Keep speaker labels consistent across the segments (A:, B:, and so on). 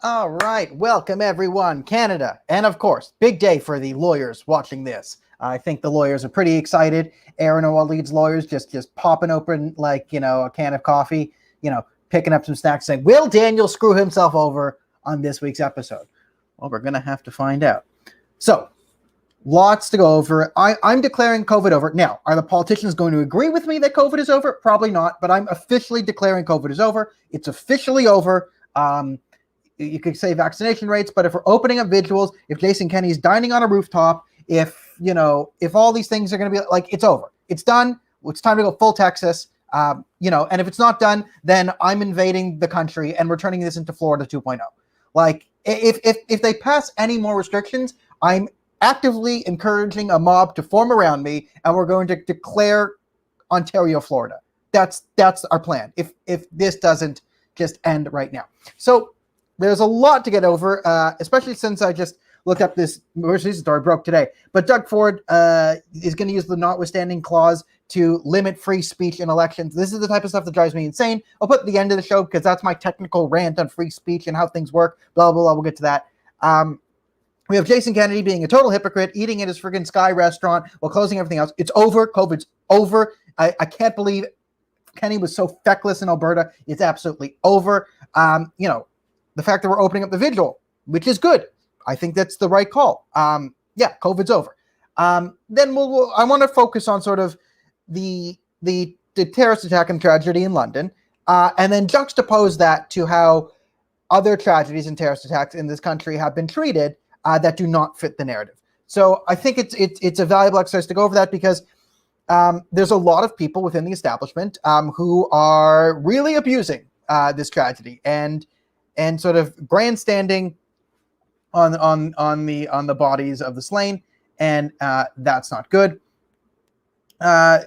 A: All right, welcome everyone, Canada, and of course, big day for the lawyers watching this. I think the lawyers are pretty excited. Aaron and Waleed's lawyers just popping open like a can of coffee, picking up some snacks, saying, "Will Daniel screw himself over on this week's episode?" Well, we're gonna have to find out. So, lots to go over. I'm declaring COVID over. Now, are the politicians going to agree with me that COVID is over? Probably not, but I'm officially declaring COVID is over. It's officially over. You could say vaccination rates, but if we're opening up vigils, if Jason Kenney's dining on a rooftop, if all these things are going to be like, it's over. It's done. It's time to go full Texas. And if it's not done, then I'm invading the country and we're turning this into Florida 2.0. Like, if they pass any more restrictions, I'm actively encouraging a mob to form around me, and we're going to declare Ontario, Florida. That's our plan. If this doesn't just end right now. So there's a lot to get over, especially since I just looked up this story, broke today. But Doug Ford is going to use the notwithstanding clause to limit free speech in elections. This is the type of stuff that drives me insane. I'll put at the end of the show because that's my technical rant on free speech and how things work. Blah, blah, blah. We'll get to that. We have Jason Kenney being a total hypocrite, eating at his friggin' Sky restaurant while closing everything else. It's over. COVID's over. I can't believe Kenney was so feckless in Alberta. It's absolutely over. The fact that we're opening up the vigil, which is good. I think that's the right call. COVID's over. Then I want to focus on sort of the terrorist attack and tragedy in London, and then juxtapose that to how other tragedies and terrorist attacks in this country have been treated that do not fit the narrative. So I think it's a valuable exercise to go over that because there's a lot of people within the establishment who are really abusing this tragedy and sort of grandstanding on the bodies of the slain, and that's not good. There's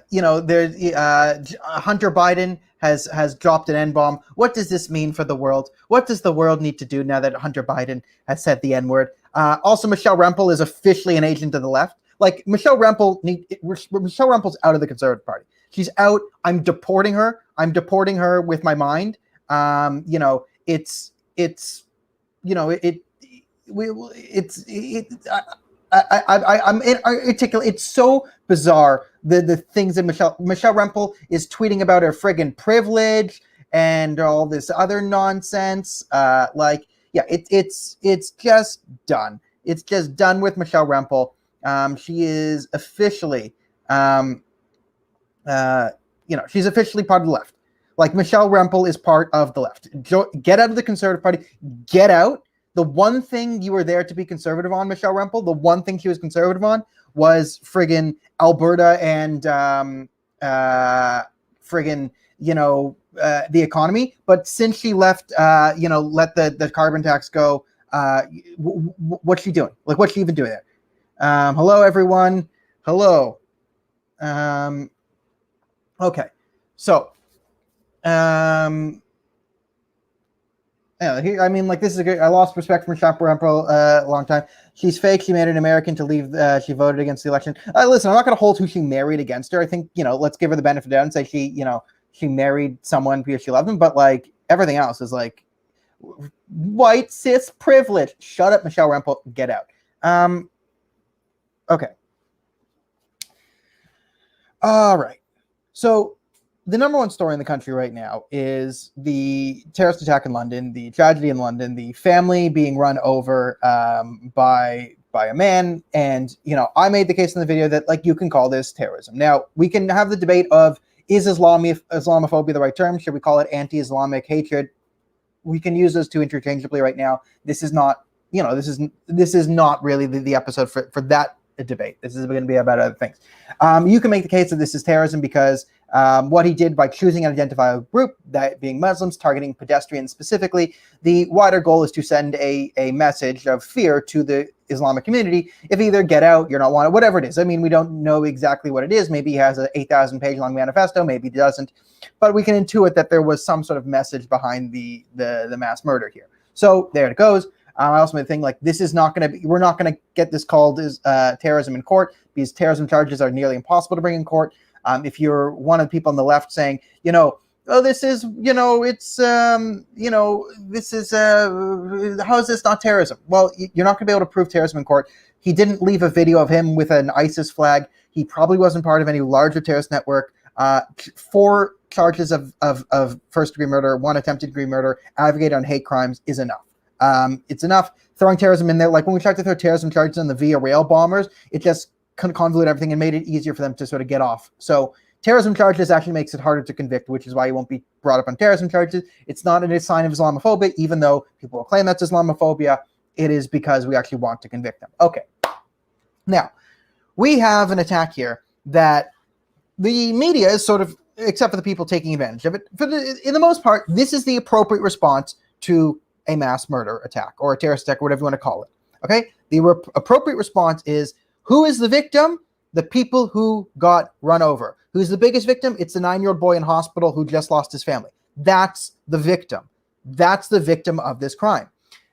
A: Hunter Biden has dropped an N-bomb. What does this mean for the world? What does the world need to do now that Hunter Biden has said the N-word? Also, Michelle Rempel is officially an agent of the left. Like, Michelle Rempel's out of the Conservative Party. She's out. I'm deporting her. I'm deporting her with my mind. I'm inarticulate. It's so bizarre the things that Michelle Rempel is tweeting about her friggin' privilege and all this other nonsense. It's just done. It's just done with Michelle Rempel. She is officially, she's officially part of the left. Like, Michelle Rempel is part of the left. Get out of the Conservative Party. Get out. The one thing you were there to be conservative on, Michelle Rempel, the one thing she was conservative on was friggin' Alberta and the economy. But since she left, let the carbon tax go, what's she doing? Like, what's she even doing there? Hello, everyone. Hello. Okay. So, this is a good. I lost respect for Michelle Rempel a long time. She's fake. She made an American to leave. She voted against the election. Listen, I'm not going to hold who she married against her. I think, let's give her the benefit of the doubt and say she married someone because she loved him. But like, everything else is like white cis privilege. Shut up, Michelle Rempel. Get out. Okay. All right. So, the number one story in the country right now is the terrorist attack in London, the tragedy in London, the family being run over by a man. And, I made the case in the video that, like, you can call this terrorism. Now, we can have the debate of, is Islamophobia the right term? Should we call it anti-Islamic hatred? We can use those two interchangeably right now. This is not, this is not really the episode for that debate. This is going to be about other things. You can make the case that this is terrorism because what he did by choosing an identifiable group, that being Muslims, targeting pedestrians specifically, the wider goal is to send a message of fear to the Islamic community. If either get out, you're not wanted, whatever it is. I mean, we don't know exactly what it is. Maybe he has an 8,000-page long manifesto. Maybe he doesn't. But we can intuit that there was some sort of message behind the mass murder here. So there it goes. I also made the thing like, this is not going to be, we're not going to get this called as terrorism in court because terrorism charges are nearly impossible to bring in court. If you're one of the people on the left saying, oh, this is, it's, this is, how is this not terrorism? Well, you're not going to be able to prove terrorism in court. He didn't leave a video of him with an ISIS flag. He probably wasn't part of any larger terrorist network. 4 charges of first-degree murder, 1 attempted degree murder, advocated on hate crimes is enough. It's enough. Throwing terrorism in there, like when we tried to throw terrorism charges on the Via Rail bombers, it just convoluted everything and made it easier for them to sort of get off. So terrorism charges actually makes it harder to convict, which is why you won't be brought up on terrorism charges. It's not a sign of Islamophobia, even though people will claim that's Islamophobia. It is because we actually want to convict them. Okay. Now, we have an attack here that the media is sort of, except for the people taking advantage of it, in the most part, this is the appropriate response to a mass murder attack or a terrorist attack, or whatever you want to call it. Okay? The appropriate response is, who is the victim? The people who got run over. Who's the biggest victim? It's the 9-year-old boy in hospital who just lost his family. That's the victim. That's the victim of this crime.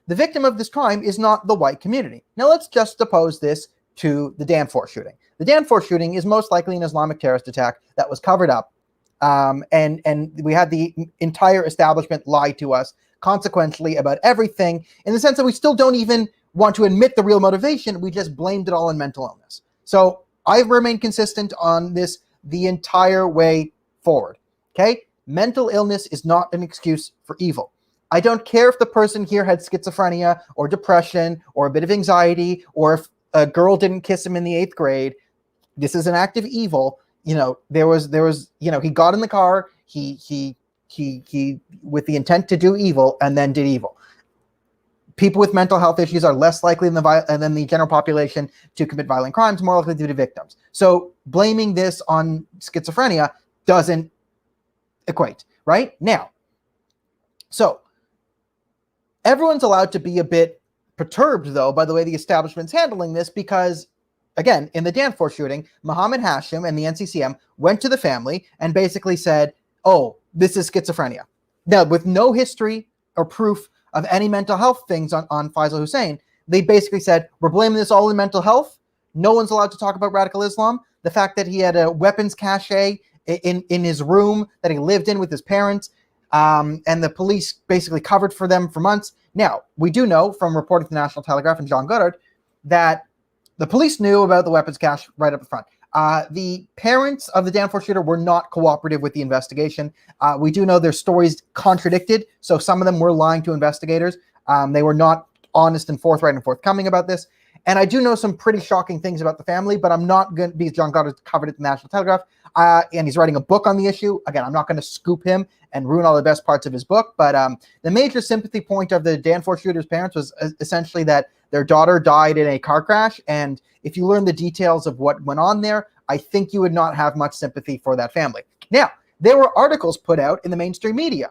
A: The victim of this crime is not the white community. Now let's juxtapose this to the Danforth shooting. The Danforth shooting is most likely an Islamic terrorist attack that was covered up. And we had the entire establishment lie to us consequentially about everything, in the sense that we still don't even want to admit the real motivation. We just blamed it all on mental illness. So I've remained consistent on this the entire way forward. Okay? Mental illness is not an excuse for evil. I don't care if the person here had schizophrenia or depression or a bit of anxiety, or if a girl didn't kiss him in the 8th grade. This is an act of evil. There was, he got in the car, he with the intent to do evil, and then did evil. People with mental health issues are less likely than the general population to commit violent crimes, more likely to be victims. So blaming this on schizophrenia doesn't equate, right? Now, so everyone's allowed to be a bit perturbed, though, by the way the establishment's handling this, because, again, in the Danforth shooting, Mohammed Hashim and the NCCM went to the family and basically said, oh, this is schizophrenia. Now, with no history or proof of any mental health things on Faisal Hussein, they basically said, we're blaming this all in mental health. No one's allowed to talk about radical Islam. The fact that he had a weapons cache in his room that he lived in with his parents, and the police basically covered for them for months. Now, we do know from reporting to the National Telegraph and John Goddard that the police knew about the weapons cache right up front. The parents of the Danforth shooter were not cooperative with the investigation. We do know their stories contradicted, so some of them were lying to investigators. They were not honest and forthright and forthcoming about this. And I do know some pretty shocking things about the family, but I'm not going to, because John Goddard covered it in the National Telegraph, and he's writing a book on the issue. Again, I'm not going to scoop him and ruin all the best parts of his book, but the major sympathy point of the Danforth shooter's parents was essentially that their daughter died in a car crash, and if you learn the details of what went on there, I think you would not have much sympathy for that family. Now, there were articles put out in the mainstream media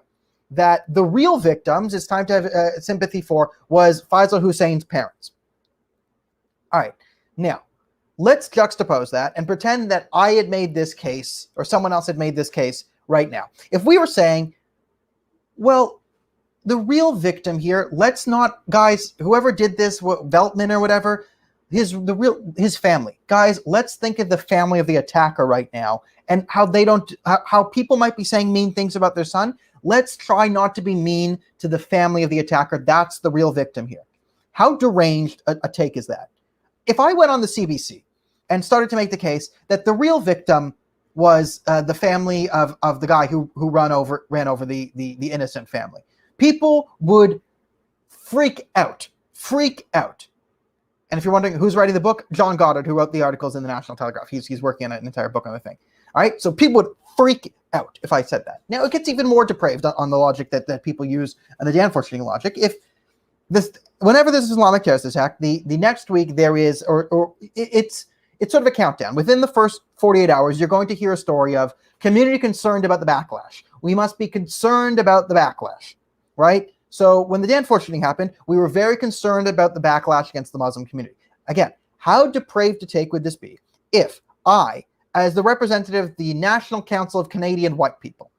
A: that the real victims, it's time to have sympathy for, was Faisal Hussein's parents. All right, now, let's juxtapose that and pretend that I had made this case, or someone else had made this case right now. If we were saying, well, the real victim here, let's not, guys, whoever did this, Veltman or whatever, his family. Guys, let's think of the family of the attacker right now and how how people might be saying mean things about their son. Let's try not to be mean to the family of the attacker. That's the real victim here. How deranged a take is that? If I went on the CBC and started to make the case that the real victim was the family of the guy who ran over the innocent family, people would freak out. And if you're wondering who's writing the book, John Goddard, who wrote the articles in the National Telegraph. He's working on an entire book on the thing. All right, so people would freak out if I said that. Now, it gets even more depraved on the logic that people use and the Danforth shooting logic. Whenever there's an Islamic terrorist attack, the next week there is, it's sort of a countdown. Within the first 48 hours, you're going to hear a story of community concerned about the backlash. We must be concerned about the backlash, right? So when the Danforth shooting happened, we were very concerned about the backlash against the Muslim community. Again, how depraved a take would this be if I, as the representative of the National Council of Canadian White People,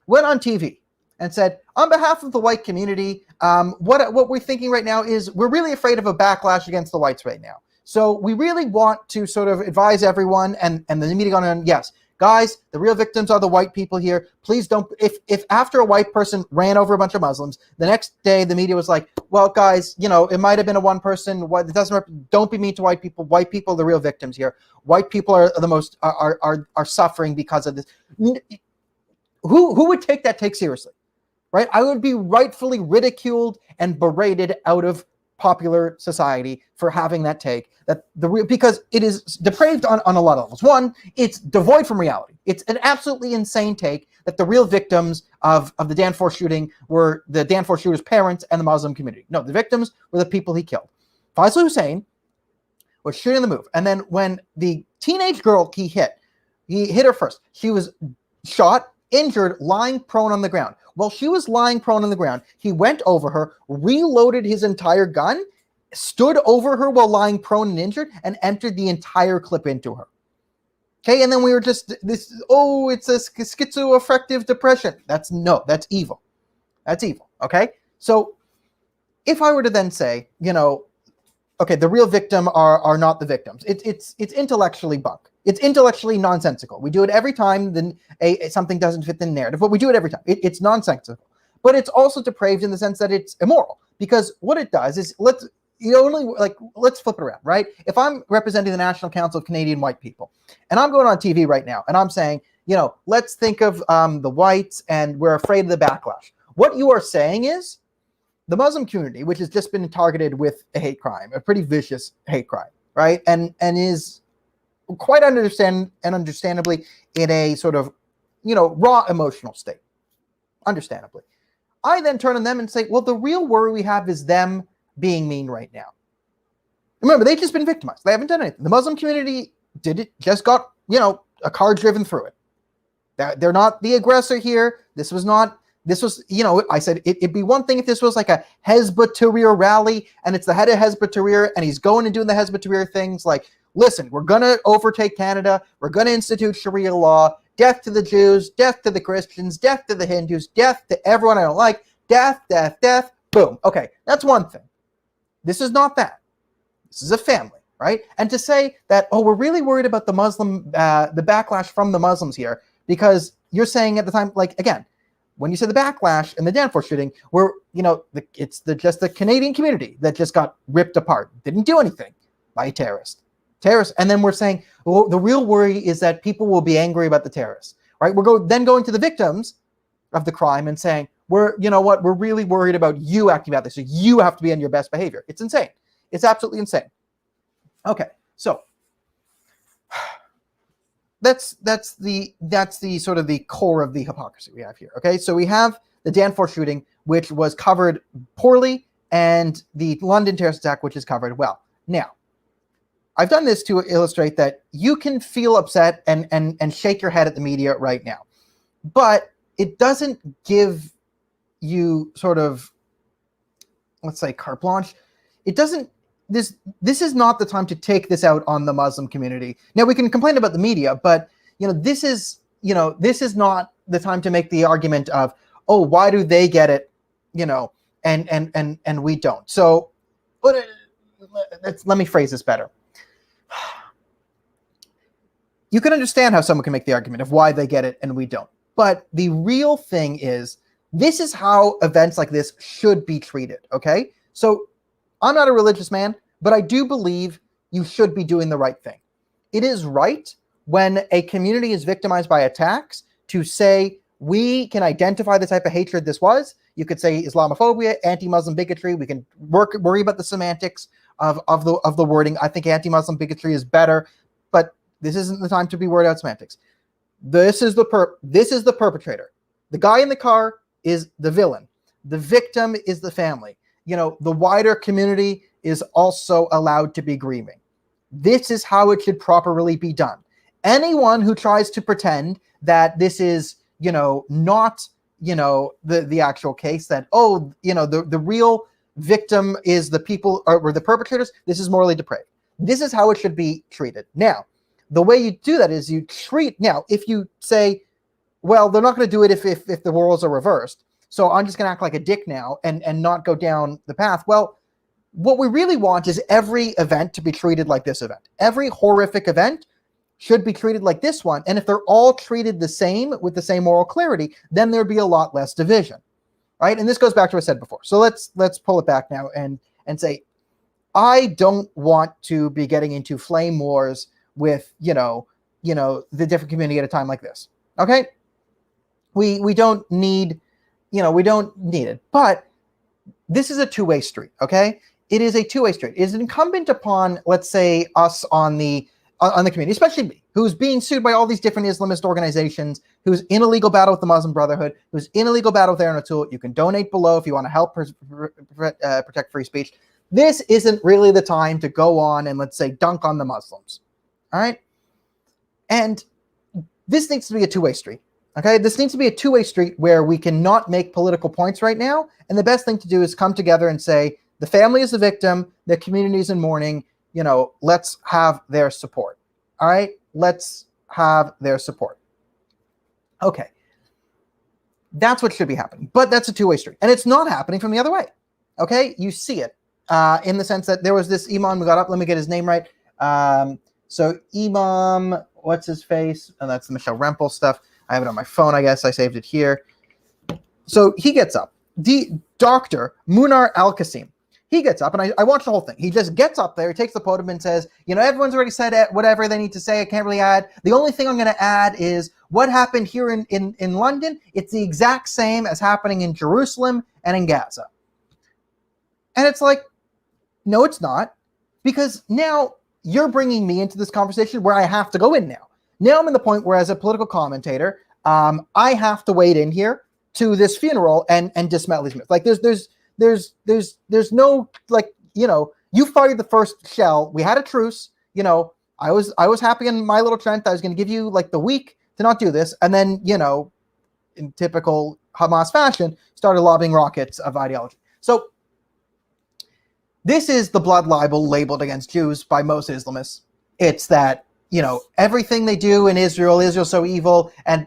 A: went on TV and said, on behalf of the white community, what we're thinking right now is we're really afraid of a backlash against the whites right now. So we really want to sort of advise everyone, and the media going on, yes, guys, the real victims are the white people here. Please don't, if after a white person ran over a bunch of Muslims, the next day the media was like, well, guys, it might have been a one person. It doesn't, don't be mean to white people. White people are the real victims here. White people are the most, are suffering because of this. Who would take that take seriously, right? I would be rightfully ridiculed and berated out of popular society for having that take, because it is depraved on a lot of levels. One, it's devoid from reality. It's an absolutely insane take that the real victims of the Danforth shooting were the Danforth shooter's parents and the Muslim community. No, the victims were the people he killed. Faisal Hussein was shooting the move, and then when the teenage girl he hit her first. She was shot, injured, lying prone on the ground. While she was lying prone on the ground, he went over her, reloaded his entire gun, stood over her while lying prone and injured, and entered the entire clip into her. Okay, and then we were just, it's a schizoaffective depression. That's evil. That's evil, okay? So if I were to then say, okay, the real victim are not the victims. It's intellectually bunk. It's intellectually nonsensical. We do it every time something doesn't fit the narrative, but we do it every time. It's nonsensical. But it's also depraved in the sense that it's immoral, because what it does is, let's flip it around, right? If I'm representing the National Council of Canadian White People, and I'm going on TV right now, and I'm saying, let's think of the whites, and we're afraid of the backlash. What you are saying is, the Muslim community, which has just been targeted with a hate crime, a pretty vicious hate crime, right? And is quite understandably in a sort of, raw emotional state. Understandably. I then turn on them and say, well, the real worry we have is them being mean right now. Remember, they've just been victimized. They haven't done anything. The Muslim community just got, a car driven through it. They're not the aggressor here. This was, I said, it'd be one thing if this was like a Hezbollah Tahrir rally, and it's the head of Hezbollah Tahrir, and he's going and doing the Hezbollah Tahrir things like, listen, we're going to overtake Canada. We're going to institute Sharia law. Death to the Jews, death to the Christians, death to the Hindus, death to everyone I don't like, death, death, death, boom. Okay, that's one thing. This is not that. This is a family, right? And to say that, we're really worried about the backlash from the Muslims here, because you're saying at the time, again, when you say the backlash and the Danforth shooting, it's just the Canadian community that just got ripped apart, didn't do anything by a terrorist. And then we're saying, well, the real worry is that people will be angry about the terrorists, right? We're then going to the victims of the crime and saying, we're really worried about you acting about this, so you have to be on your best behavior. It's insane. It's absolutely insane. Okay, so that's the sort of the core of the hypocrisy we have here. Okay, so we have the Danforth shooting, which was covered poorly, and the London terrorist attack, which is covered well. Now, I've done this to illustrate that you can feel upset and shake your head at the media right now, but it doesn't give you sort of, let's say, carte blanche. It doesn't. This is not the time to take this out on the Muslim community. Now, we can complain about the media, but this is not the time to make the argument of, why do they get it, and we don't. So, let me phrase this better. You can understand how someone can make the argument of why they get it and we don't. But the real thing is, this is how events like this should be treated, okay? So I'm not a religious man, but I do believe you should be doing the right thing. It is right when a community is victimized by attacks to say, we can identify the type of hatred this was. You could say Islamophobia, anti-Muslim bigotry. We can worry about the semantics of the wording. I think anti-Muslim bigotry is better, but this isn't the time to be worried about semantics. This is the perpetrator. The guy in the car is the villain. The victim is the family. The wider community is also allowed to be grieving. This is how it should properly be done. Anyone who tries to pretend that this is, not, the actual case, that, the real victim is the people or the perpetrators, this is morally depraved. This is how it should be treated. Now, the way you do that is if you say, well, they're not going to do it if the roles are reversed, so I'm just going to act like a dick now and not go down the path. Well, what we really want is every event to be treated like this event. Every horrific event should be treated like this one. And if they're all treated the same with the same moral clarity, then there'd be a lot less division, right? And this goes back to what I said before. So let's pull it back now and say, I don't want to be getting into flame wars with, the different community at a time like this. Okay? We don't need, we don't need it. But this is a two-way street, okay? It is a two-way street. It is incumbent upon, let's say, us on the community, especially me, who's being sued by all these different Islamist organizations, who's in a legal battle with the Muslim Brotherhood, who's in a legal battle with Aaron O'Toole. You can donate below if you want to help protect free speech. This isn't really the time to go on and, let's say, dunk on the Muslims, all right? And this needs to be a two-way street, okay? This needs to be a two-way street where we cannot make political points right now, and the best thing to do is come together and say, the family is the victim, the community is in mourning, let's have their support, all right? Let's have their support. Okay. That's what should be happening, but that's a two-way street, and it's not happening from the other way, okay? You see it. In the sense that there was this imam who got up, let me get his name right. So Imam, what's his face? And that's the Michelle Rempel stuff. I have it on my phone, I guess. I saved it here. So he gets up. Dr. Munar Al-Qasim. He gets up, and I watched the whole thing. He just gets up there, he takes the podium and says, everyone's already said whatever they need to say. I can't really add. The only thing I'm going to add is what happened here in London. It's the exact same as happening in Jerusalem and in Gaza. And it's like, no, it's not, because now you're bringing me into this conversation where I have to go in now. Now I'm in the point where, as a political commentator, I have to wade in here to this funeral and dismantle these myths. Like there's no, like, you fired the first shell. We had a truce. I was happy in my little Trent. I was going to give you like the week to not do this, and then in typical Hamas fashion, started lobbing rockets of ideology. So this is the blood libel labeled against Jews by most Islamists. It's that, everything they do in Israel's so evil, and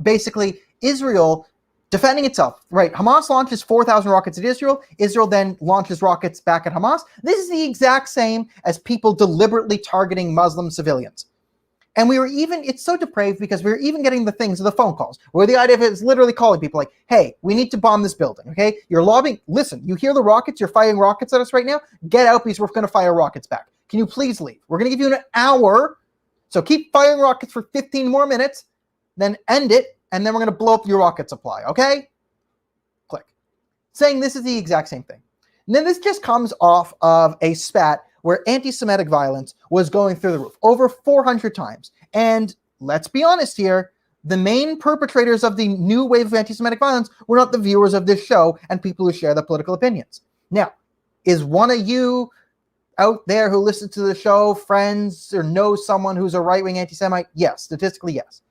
A: basically Israel defending itself, right? Hamas launches 4,000 rockets at Israel. Israel then launches rockets back at Hamas. This is the exact same as people deliberately targeting Muslim civilians. And it's so depraved because we were even getting the phone calls, where the idea of it is literally calling people like, hey, we need to bomb this building, okay? You're lobbying, listen, you hear the rockets, you're firing rockets at us right now? Get out, because we're going to fire rockets back. Can you please leave? We're going to give you an hour, so keep firing rockets for 15 more minutes, then end it, and then we're going to blow up your rocket supply, okay? Click. Saying this is the exact same thing. And then this just comes off of a spat where anti-Semitic violence was going through the roof, over 400 times. And let's be honest here, the main perpetrators of the new wave of anti-Semitic violence were not the viewers of this show and people who share the political opinions. Now, is one of you out there who listens to the show friends or know someone who's a right-wing anti-Semite? Yes, statistically, yes.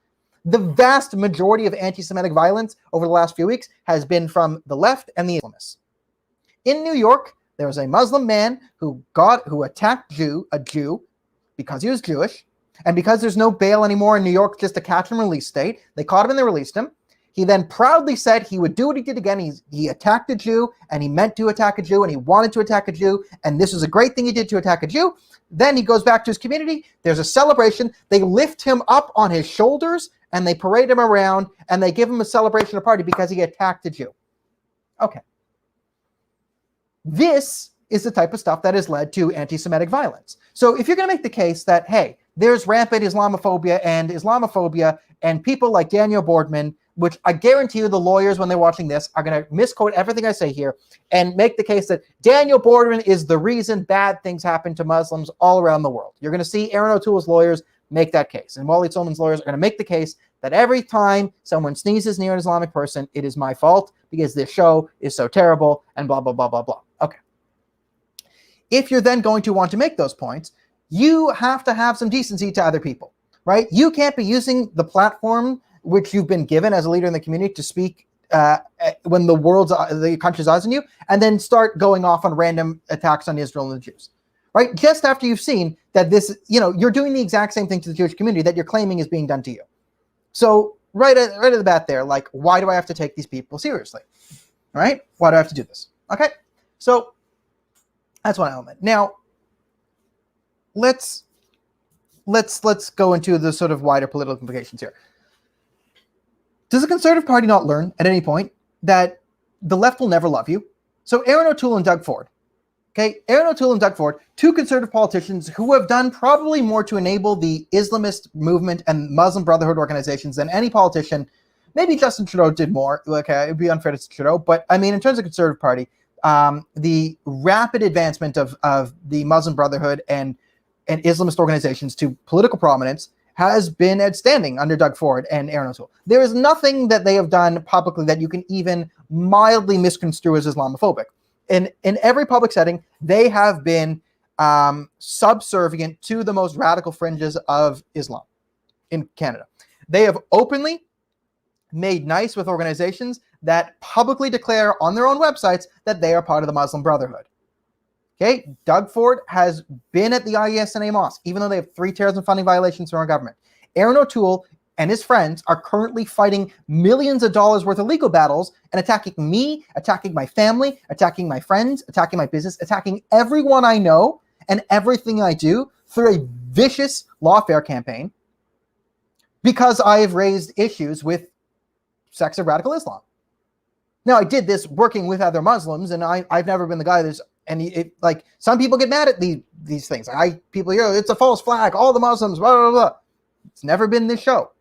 A: The vast majority of anti-Semitic violence over the last few weeks has been from the left and the Islamists. In New York, there was a Muslim man who attacked a Jew because he was Jewish, and because there's no bail anymore in New York, just a catch and release state, they caught him and they released him. He then proudly said he would do what he did again. He attacked a Jew, and he meant to attack a Jew, and he wanted to attack a Jew, and this was a great thing he did to attack a Jew. Then he goes back to his community. There's a celebration. They lift him up on his shoulders, and they parade him around, and they give him a celebration or party because he attacked a Jew. Okay. This is the type of stuff that has led to anti-Semitic violence. So if you're going to make the case that, hey, there's rampant Islamophobia and people like Daniel Boardman, which I guarantee you the lawyers, when they're watching this, are going to misquote everything I say here and make the case that Daniel Boardman is the reason bad things happen to Muslims all around the world. You're going to see Aaron O'Toole's lawyers make that case. And Wally Tillman's lawyers are going to make the case that every time someone sneezes near an Islamic person, it is my fault because this show is so terrible and blah, blah, blah, blah, blah. Okay. If you're then going to want to make those points, you have to have some decency to other people, right? You can't be using the platform which you've been given as a leader in the community to speak when the country's eyes on you, and then start going off on random attacks on Israel and the Jews, right? Just after you've seen that this, you're doing the exact same thing to the Jewish community that you're claiming is being done to you. So right at the bat there, like, why do I have to take these people seriously, right? Why do I have to do this? Okay, so that's one element. Now, let's let's go into the sort of wider political implications here. Does the Conservative Party not learn at any point that the left will never love you? So Aaron O'Toole and Doug Ford. Okay, Aaron O'Toole and Doug Ford, two conservative politicians who have done probably more to enable the Islamist movement and Muslim Brotherhood organizations than any politician. Maybe Justin Trudeau did more. Okay, it'd be unfair to Trudeau, but I mean, in terms of Conservative Party, the rapid advancement of the Muslim Brotherhood and Islamist organizations to political prominence has been outstanding under Doug Ford and Aaron O'Toole. There is nothing that they have done publicly that you can even mildly misconstrue as Islamophobic. In every public setting, they have been subservient to the most radical fringes of Islam in Canada. They have openly made nice with organizations that publicly declare on their own websites that they are part of the Muslim Brotherhood. Okay, Doug Ford has been at the IESNA mosque, even though they have 3 terrorism funding violations from our government. Aaron O'Toole and his friends are currently fighting millions of dollars worth of legal battles and attacking me, attacking my family, attacking my friends, attacking my business, attacking everyone I know and everything I do through a vicious lawfare campaign because I have raised issues with sects of radical Islam. Now, I did this working with other Muslims, and I've never been the guy that's, and like, some people get mad at these things. People hear, it's a false flag, all the Muslims, blah, blah, blah. It's never been this show.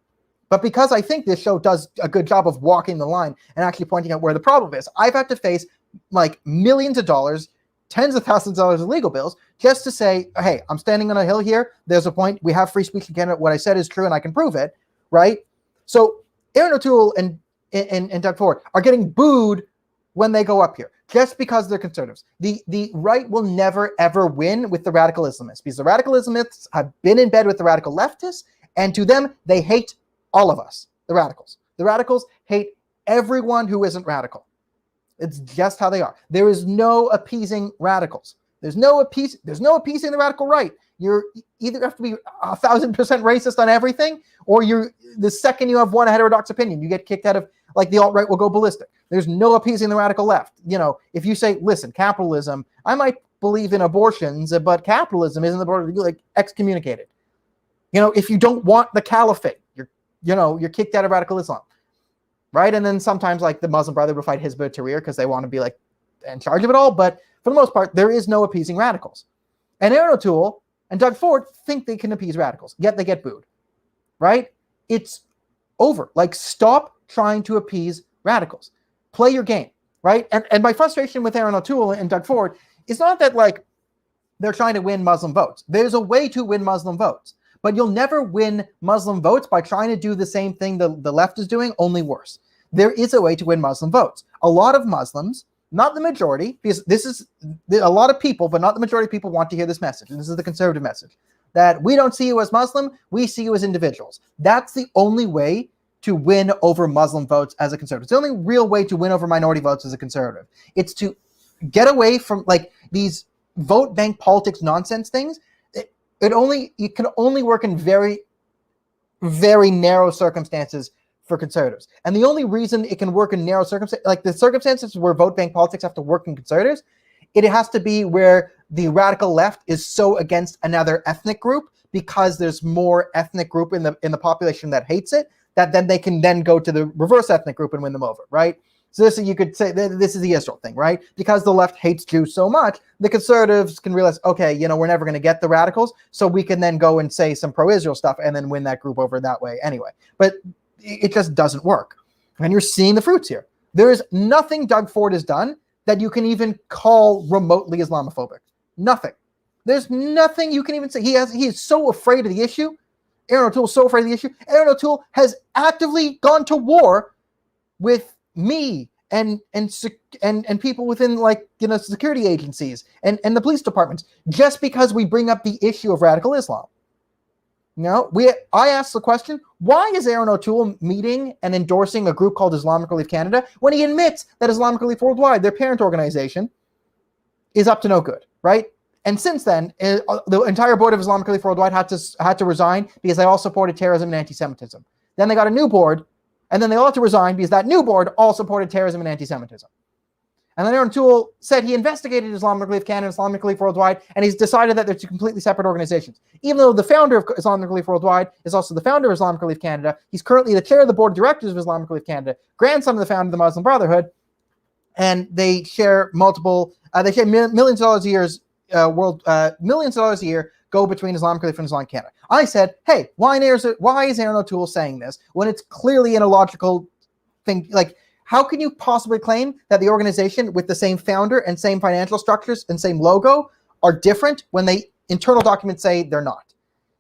A: But because I think this show does a good job of walking the line and actually pointing out where the problem is, I've had to face like millions of dollars, tens of thousands of dollars of legal bills just to say, hey, I'm standing on a hill here. There's a point. We have free speech in Canada. What I said is true and I can prove it, right? So Aaron O'Toole and Doug Ford are getting booed when they go up here just because they're conservatives. The right will never, ever win with the radical Islamists because the radical Islamists have been in bed with the radical leftists, and to them, they hate all of us, the radicals. The radicals hate everyone who isn't radical. It's just how they are. There is no appeasing radicals. There's no appeasing the radical right. You're either have to be 1,000% racist on everything, or the second you have one heterodox opinion, you get kicked out of, like, the alt-right will go ballistic. There's no appeasing the radical left. You know, if you say, listen, capitalism, I might believe in abortions, but capitalism isn't the border, like, excommunicated. You know, if you don't want the caliphate, you're kicked out of radical Islam, right? And then sometimes, like, the Muslim Brotherhood will fight Hizb ut-Tahrir because they want to be, like, in charge of it all. But for the most part, there is no appeasing radicals. And Aaron O'Toole and Doug Ford think they can appease radicals, yet they get booed, right? It's over. Like, stop trying to appease radicals. Play your game, right? And my frustration with Aaron O'Toole and Doug Ford is not that, like, they're trying to win Muslim votes. There's a way to win Muslim votes. But you'll never win Muslim votes by trying to do the same thing the left is doing, only worse. There is a way to win Muslim votes. A lot of Muslims, not the majority, because this is a lot of people, but not the majority of people want to hear this message. And this is the conservative message, that we don't see you as Muslim, we see you as individuals. That's the only way to win over Muslim votes as a conservative. It's the only real way to win over minority votes as a conservative. It's to get away from, like, these vote bank politics nonsense things. It can only work in very, very narrow circumstances for conservatives. And the only reason it can work in narrow circumstances, like the circumstances where vote bank politics have to work in conservatives, it has to be where the radical left is so against another ethnic group because there's more ethnic group in the population that hates it, that then they can then go to the reverse ethnic group and win them over, right? So this, you could say, this is the Israel thing, right? Because the left hates Jews so much, the conservatives can realize, okay, we're never going to get the radicals, so we can then go and say some pro-Israel stuff and then win that group over that way anyway. But it just doesn't work. And you're seeing the fruits here. There is nothing Doug Ford has done that you can even call remotely Islamophobic. Nothing. There's nothing you can even say. He is so afraid of the issue. Aaron O'Toole is so afraid of the issue. Aaron O'Toole has actively gone to war with me and people within, like, security agencies and the police departments just because we bring up the issue of radical Islam. I asked the question, why is Aaron O'Toole meeting and endorsing a group called Islamic Relief Canada when he admits that Islamic Relief Worldwide, their parent organization, is up to no good, right? And since then, the entire board of Islamic Relief Worldwide had to resign because they all supported terrorism and anti-Semitism. Then they got a new board, and then they all had to resign because that new board all supported terrorism and anti-Semitism. And then Aaron Toole said he investigated Islamic Relief Canada, Islamic Relief Worldwide, and he's decided that they're two completely separate organizations. Even though the founder of Islamic Relief Worldwide is also the founder of Islamic Relief Canada, he's currently the chair of the board of directors of Islamic Relief Canada, grandson of the founder of the Muslim Brotherhood, and they share multiple. They share millions of dollars a year. Millions of dollars a year go between Islamic Relief and Islamic Canada. I said, hey, why is Aaron O'Toole saying this when it's clearly an illogical thing? Like, how can you possibly claim that the organization with the same founder and same financial structures and same logo are different when they internal documents say they're not?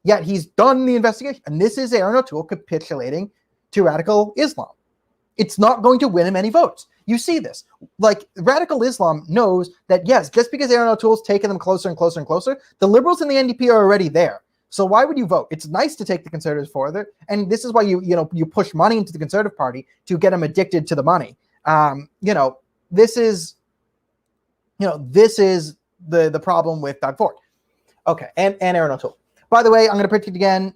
A: Yet he's done the investigation. And this is Aaron O'Toole capitulating to radical Islam. It's not going to win him any votes. You see this. Like, radical Islam knows that, yes, just because Aaron O'Toole's taken them closer and closer and closer, the liberals and the NDP are already there. So why would you vote? It's nice to take the Conservatives further, and this is why you push money into the Conservative Party to get them addicted to the money. This is the problem with Doug Ford. Okay, and Aaron O'Toole. By the way, I'm going to predict it again.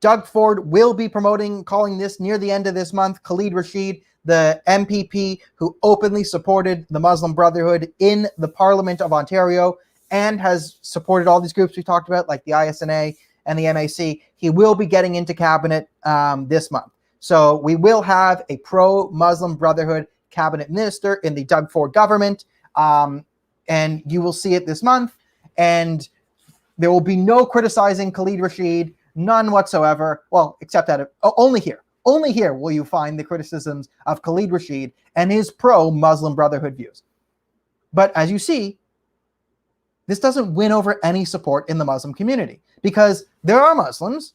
A: Doug Ford will be calling this near the end of this month. Khalid Rashid, the MPP who openly supported the Muslim Brotherhood in the Parliament of Ontario and has supported all these groups we talked about, like the ISNA and the MAC, he will be getting into cabinet this month. So we will have a pro-Muslim Brotherhood cabinet minister in the Doug Ford government, and you will see it this month. And there will be no criticizing Khalid Rashid, none whatsoever. Well, except that only here. Only here will you find the criticisms of Khalid Rashid and his pro-Muslim Brotherhood views. But as you see, this doesn't win over any support in the Muslim community, because there are Muslims,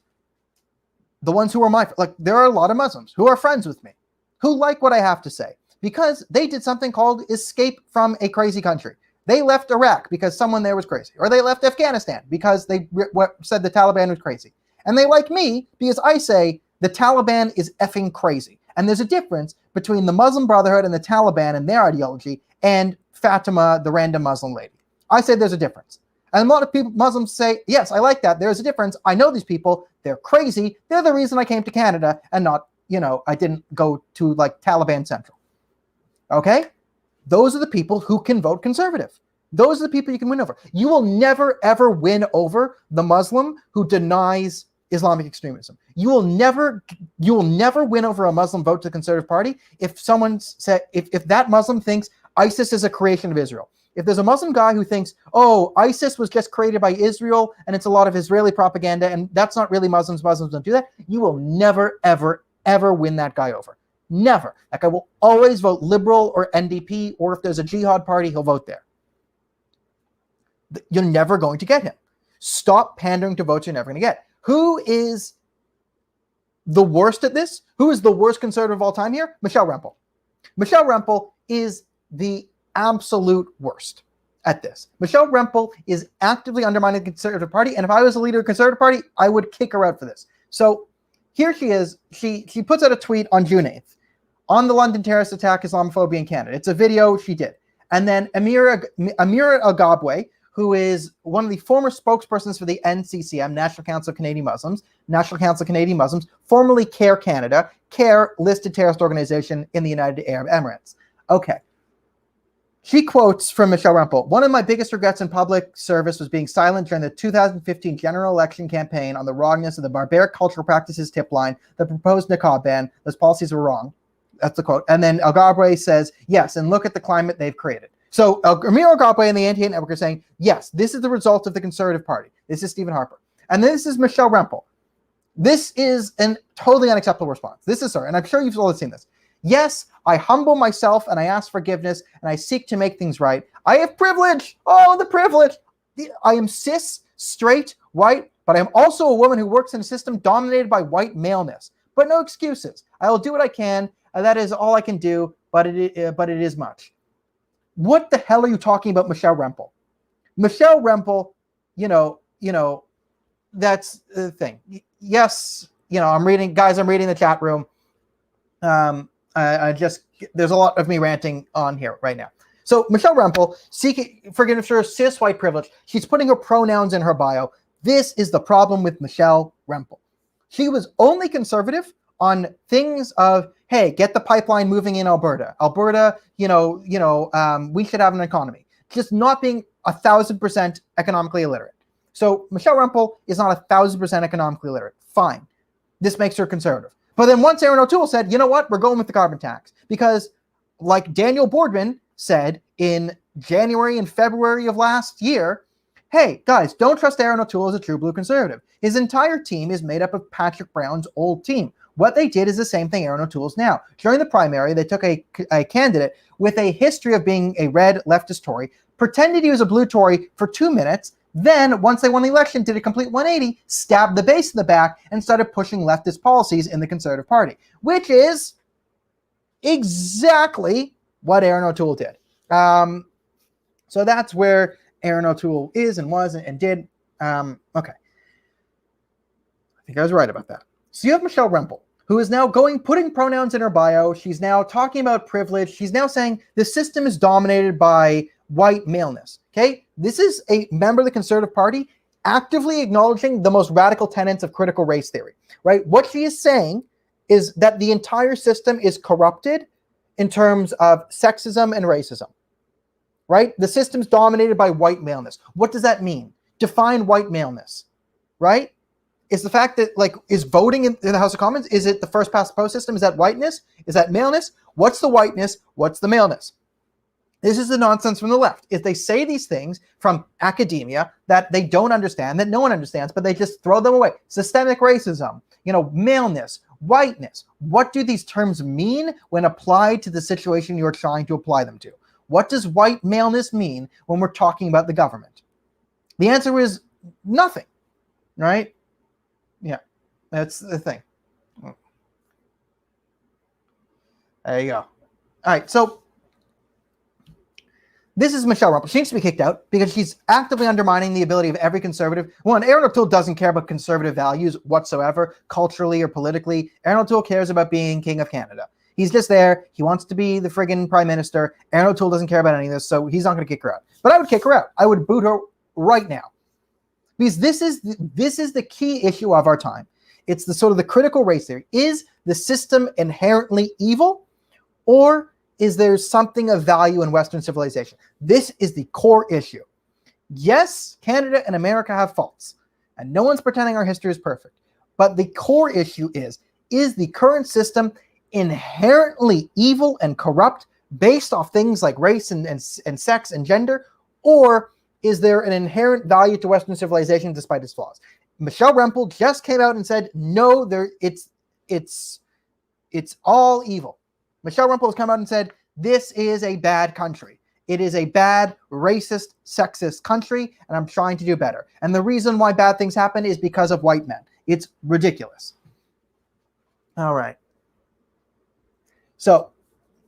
A: the ones who are there are a lot of Muslims who are friends with me, who like what I have to say, because they did something called escape from a crazy country. They left Iraq because someone there was crazy, or they left Afghanistan because they said the Taliban was crazy. And they like me because I say the Taliban is effing crazy. And there's a difference between the Muslim Brotherhood and the Taliban and their ideology and Fatima, the random Muslim lady. I say there's a difference. And a lot of people, Muslims, say, yes, I like that. There's a difference. I know these people. They're crazy. They're the reason I came to Canada and not, I didn't go to like Taliban Central. Okay? Those are the people who can vote conservative. Those are the people you can win over. You will never, ever win over the Muslim who denies Islamic extremism. You will never win over a Muslim vote to the Conservative Party if if that Muslim thinks ISIS is a creation of Israel. If there's a Muslim guy who thinks, oh, ISIS was just created by Israel and it's a lot of Israeli propaganda and that's not really Muslims don't do that, you will never, ever, ever win that guy over. Never. That guy will always vote Liberal or NDP, or if there's a jihad party, he'll vote there. You're never going to get him. Stop pandering to votes you're never going to get. Who is the worst at this? Who is the worst conservative of all time here? Michelle Rempel. Michelle Rempel is the absolute worst at this. Michelle Rempel is actively undermining the Conservative Party, and if I was a leader of the Conservative Party, I would kick her out for this. So here she is. She puts out a tweet on June 8th on the London terrorist attack, Islamophobia in Canada. It's a video she did. And then Amira Agabwe, who is one of the former spokespersons for the NCCM, National Council of Canadian Muslims, formerly CARE Canada, CARE listed terrorist organization in the United Arab Emirates. Okay. She quotes from Michelle Rempel, "One of my biggest regrets in public service was being silent during the 2015 general election campaign on the wrongness of the barbaric cultural practices tip line that proposed niqab ban. Those policies were wrong." That's the quote. And then Agabwe says, yes, and look at the climate they've created. So Amir Agabwe and the Anti-Hate Network are saying, yes, this is the result of the Conservative Party. This is Stephen Harper. And this is Michelle Rempel. This is a totally unacceptable response. This is her, and I'm sure you've all seen this. Yes, I humble myself and I ask forgiveness and I seek to make things right. I have privilege. Oh, the privilege. I am cis, straight, white, but I'm also a woman who works in a system dominated by white maleness. But no excuses. I will do what I can. And that is all I can do, but it is much. What the hell are you talking about, Michelle Rempel? Michelle Rempel, that's the thing. Yes, I'm reading the chat room. There's a lot of me ranting on here right now. So Michelle Rempel, seeking forgiveness for cis white privilege. She's putting her pronouns in her bio. This is the problem with Michelle Rempel. She was only conservative on things of hey, get the pipeline moving in Alberta. Alberta, we should have an economy. Just not being 1,000% economically illiterate. So Michelle Rempel is not 1,000% economically illiterate. Fine. This makes her conservative. But then once Aaron O'Toole said, you know what, we're going with the carbon tax. Because like Daniel Boardman said in January and February of last year, hey, guys, don't trust Aaron O'Toole as a true blue conservative. His entire team is made up of Patrick Brown's old team. What they did is the same thing Aaron O'Toole's now. During the primary, they took a candidate with a history of being a red leftist Tory, pretended he was a blue Tory for 2 minutes, then, once they won the election, did a complete 180, stabbed the base in the back, and started pushing leftist policies in the Conservative Party, which is exactly what Aaron O'Toole did. So that's where Aaron O'Toole is and was and did. Okay. I think I was right about that. So you have Michelle Rempel, who is now putting pronouns in her bio. She's now talking about privilege. She's now saying the system is dominated by white maleness. Okay? This is a member of the Conservative Party actively acknowledging the most radical tenets of critical race theory, right? What she is saying is that the entire system is corrupted in terms of sexism and racism, right? The system's dominated by white maleness. What does that mean? Define white maleness, right? Is the fact that, is voting in the House of Commons, is it the first past the post system? Is that whiteness? Is that maleness? What's the whiteness? What's the maleness? This is the nonsense from the left. Is they say these things from academia that they don't understand, that no one understands, but they just throw them away. Systemic racism, maleness, whiteness. What do these terms mean when applied to the situation you're trying to apply them to? What does white maleness mean when we're talking about the government? The answer is nothing, right? Yeah, that's the thing. There you go. All right, so this is Michelle Rempel. She needs to be kicked out because she's actively undermining the ability of every conservative. One, Aaron O'Toole doesn't care about conservative values whatsoever, culturally or politically. Aaron O'Toole cares about being King of Canada. He's just there. He wants to be the friggin' prime minister. Aaron O'Toole doesn't care about any of this, so he's not going to kick her out. But I would kick her out. I would boot her right now. Because this is the key issue of our time. It's the sort of the critical race theory. Is the system inherently evil, or is there something of value in Western civilization? This is the core issue. Yes, Canada and America have faults, and no one's pretending our history is perfect. But the core issue is the current system inherently evil and corrupt based off things like race and sex and gender, or is there an inherent value to Western civilization despite its flaws? Michelle Rempel just came out and said, no, it's all evil. Michelle Rempel has come out and said, this is a bad country. It is a bad, racist, sexist country, and I'm trying to do better. And the reason why bad things happen is because of white men. It's ridiculous. All right. So,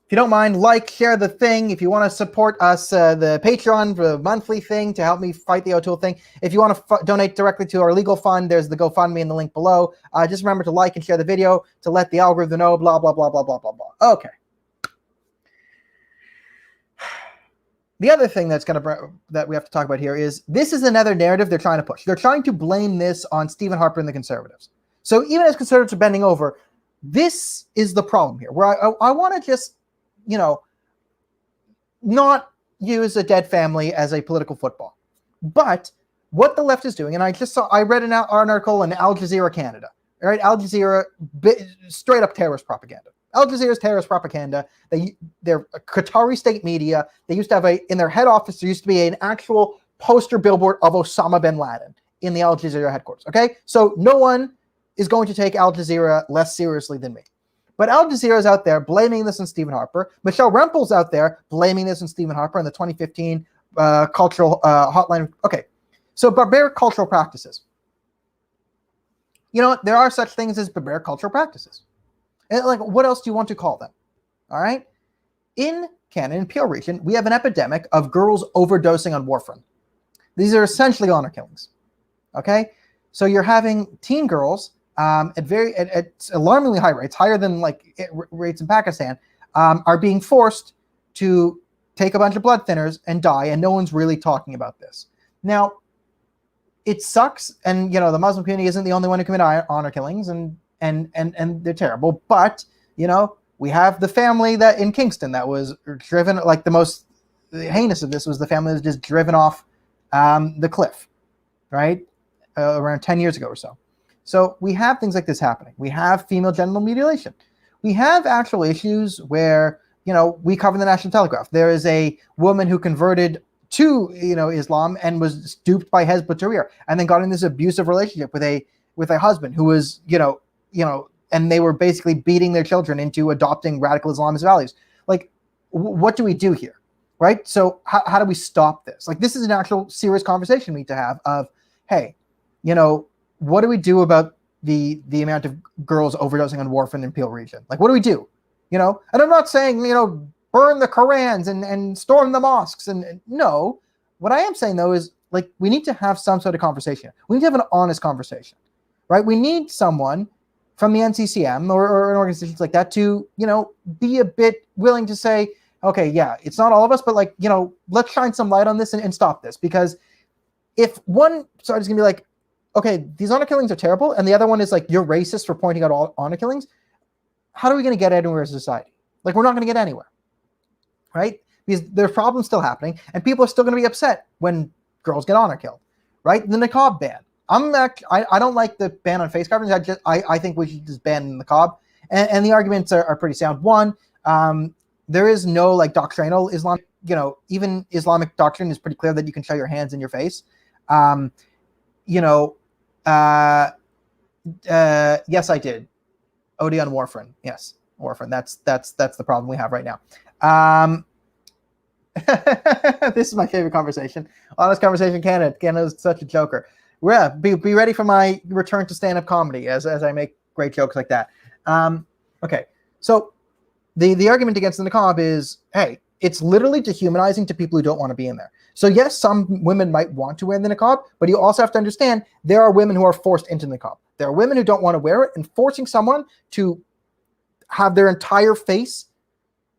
A: if you don't mind, share the thing. If you want to support us, the Patreon for the monthly thing to help me fight the O'Toole thing. If you want to donate directly to our legal fund, there's the GoFundMe in the link below. Just remember to like and share the video to let the algorithm know, blah, blah, blah, blah, blah, blah, blah. Okay. The other thing that we have to talk about here is this is another narrative they're trying to push. They're trying to blame this on Stephen Harper and the Conservatives. So even as Conservatives are bending over, this is the problem here, where I want to just not use a dead family as a political football. But what the left is doing, and I read an article in Al Jazeera Canada, all right? Al Jazeera, straight up terrorist propaganda. Al Jazeera's terrorist propaganda. They're a Qatari state media. They used to have in their head office, there used to be an actual poster billboard of Osama bin Laden in the Al Jazeera headquarters, okay? So no one is going to take Al Jazeera less seriously than me. But Al Jazeera is out there blaming this on Stephen Harper. Michelle Rempel's out there blaming this on Stephen Harper in the 2015 cultural hotline. Okay, so barbaric cultural practices. There are such things as barbaric cultural practices. And what else do you want to call them? All right? In Canada, in Peel region, we have an epidemic of girls overdosing on warfarin. These are essentially honor killings. Okay? So you're having teen girls at alarmingly high rates, higher than rates in Pakistan, are being forced to take a bunch of blood thinners and die, and no one's really talking about this. Now, it sucks, and the Muslim community isn't the only one who commit honor killings, and they're terrible. But We have the family that in Kingston that was driven, like the most heinous of this was the family that was just driven off the cliff, right? Around 10 years ago or so. So we have things like this happening. We have female genital mutilation. We have actual issues where, we cover the National Telegraph. There is a woman who converted to, Islam and was duped by Hezbollah Tahrir and then got in this abusive relationship with a husband who was, and they were basically beating their children into adopting radical Islamist values. Like, what do we do here? Right? So how do we stop this? Like, this is an actual serious conversation we need to have of, hey, what do we do about the amount of girls overdosing on warfarin in Peel region? Like, what do we do? And I'm not saying, burn the Korans and storm the mosques. And no, what I am saying though is, like, we need to have some sort of conversation. We need to have an honest conversation, right? We need someone from the NCCM or organizations like that to, be a bit willing to say, okay, yeah, it's not all of us, but like, let's shine some light on this and stop this. Because if one side is gonna be like, okay, these honor killings are terrible, and the other one is like, you're racist for pointing out all honor killings, how are we gonna get anywhere as a society? Like, we're not gonna get anywhere, right? Because there's problems still happening, and people are still gonna be upset when girls get honor killed, right? The niqab ban. I don't like the ban on face coverings. I think we should just ban the niqab, and the arguments are pretty sound. One, there is no like doctrinal Islam. Even Islamic doctrine is pretty clear that you can show your hands and your face. Yes, I did. OD on warfarin. Yes, warfarin. That's the problem we have right now. This is my favorite conversation. Honest conversation, Canada. Canada's such a joker. Yeah, be ready for my return to stand-up comedy as I make great jokes like that. Okay, so the argument against the niqab is, hey, it's literally dehumanizing to people who don't want to be in there. So yes, some women might want to wear the niqab, but you also have to understand there are women who are forced into the niqab. There are women who don't want to wear it, and forcing someone to have their entire face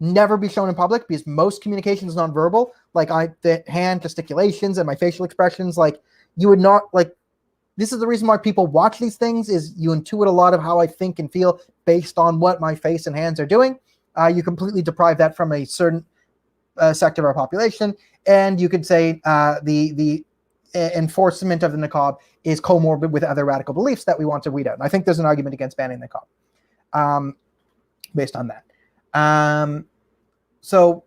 A: never be shown in public, because most communication is nonverbal, like the hand gesticulations and my facial expressions, like you would not, like, this is the reason why people watch these things, is you intuit a lot of how I think and feel based on what my face and hands are doing. You completely deprive that from a certain sector of our population, and you could say the enforcement of the niqab is comorbid with other radical beliefs that we want to weed out. And I think there's an argument against banning the niqab based on that. So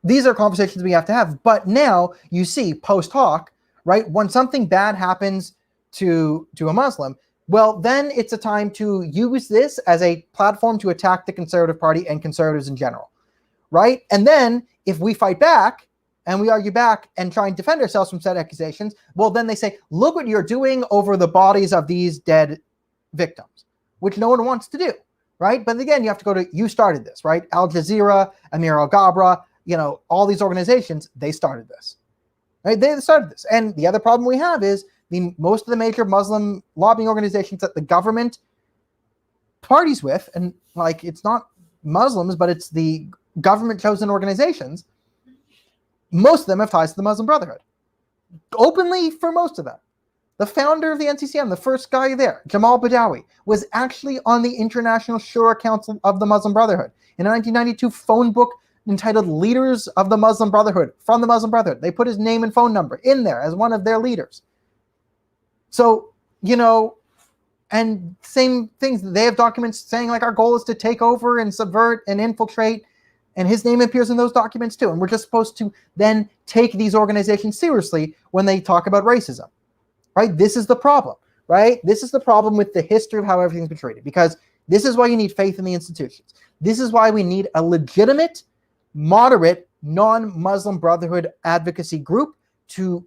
A: these are conversations we have to have. But now you see post hoc, right? When something bad happens to a Muslim, well, then it's a time to use this as a platform to attack the Conservative Party and conservatives in general, right? And then if we fight back and we argue back and try and defend ourselves from said accusations, well, then they say, look what you're doing over the bodies of these dead victims, which no one wants to do, right? But again, you have to go to, you started this, right? Al Jazeera, Amir Al-Ghabra, all these organizations, they started this, right? They started this. And the other problem we have is most of the major Muslim lobbying organizations that the government parties with, and like, it's not Muslims, but it's the government chosen organizations, most of them have ties to the Muslim Brotherhood. Openly for most of them. The founder of the NCCM, the first guy there, Jamal Badawi, was actually on the International Shura Council of the Muslim Brotherhood. In a 1992 phone book entitled Leaders of the Muslim Brotherhood, from the Muslim Brotherhood, they put his name and phone number in there as one of their leaders. So, and same things, they have documents saying like our goal is to take over and subvert and infiltrate, and his name appears in those documents too. And we're just supposed to then take these organizations seriously when they talk about racism, right? This is the problem, right? This is the problem with the history of how everything's been treated, because this is why you need faith in the institutions. This is why we need a legitimate, moderate, non-Muslim Brotherhood advocacy group to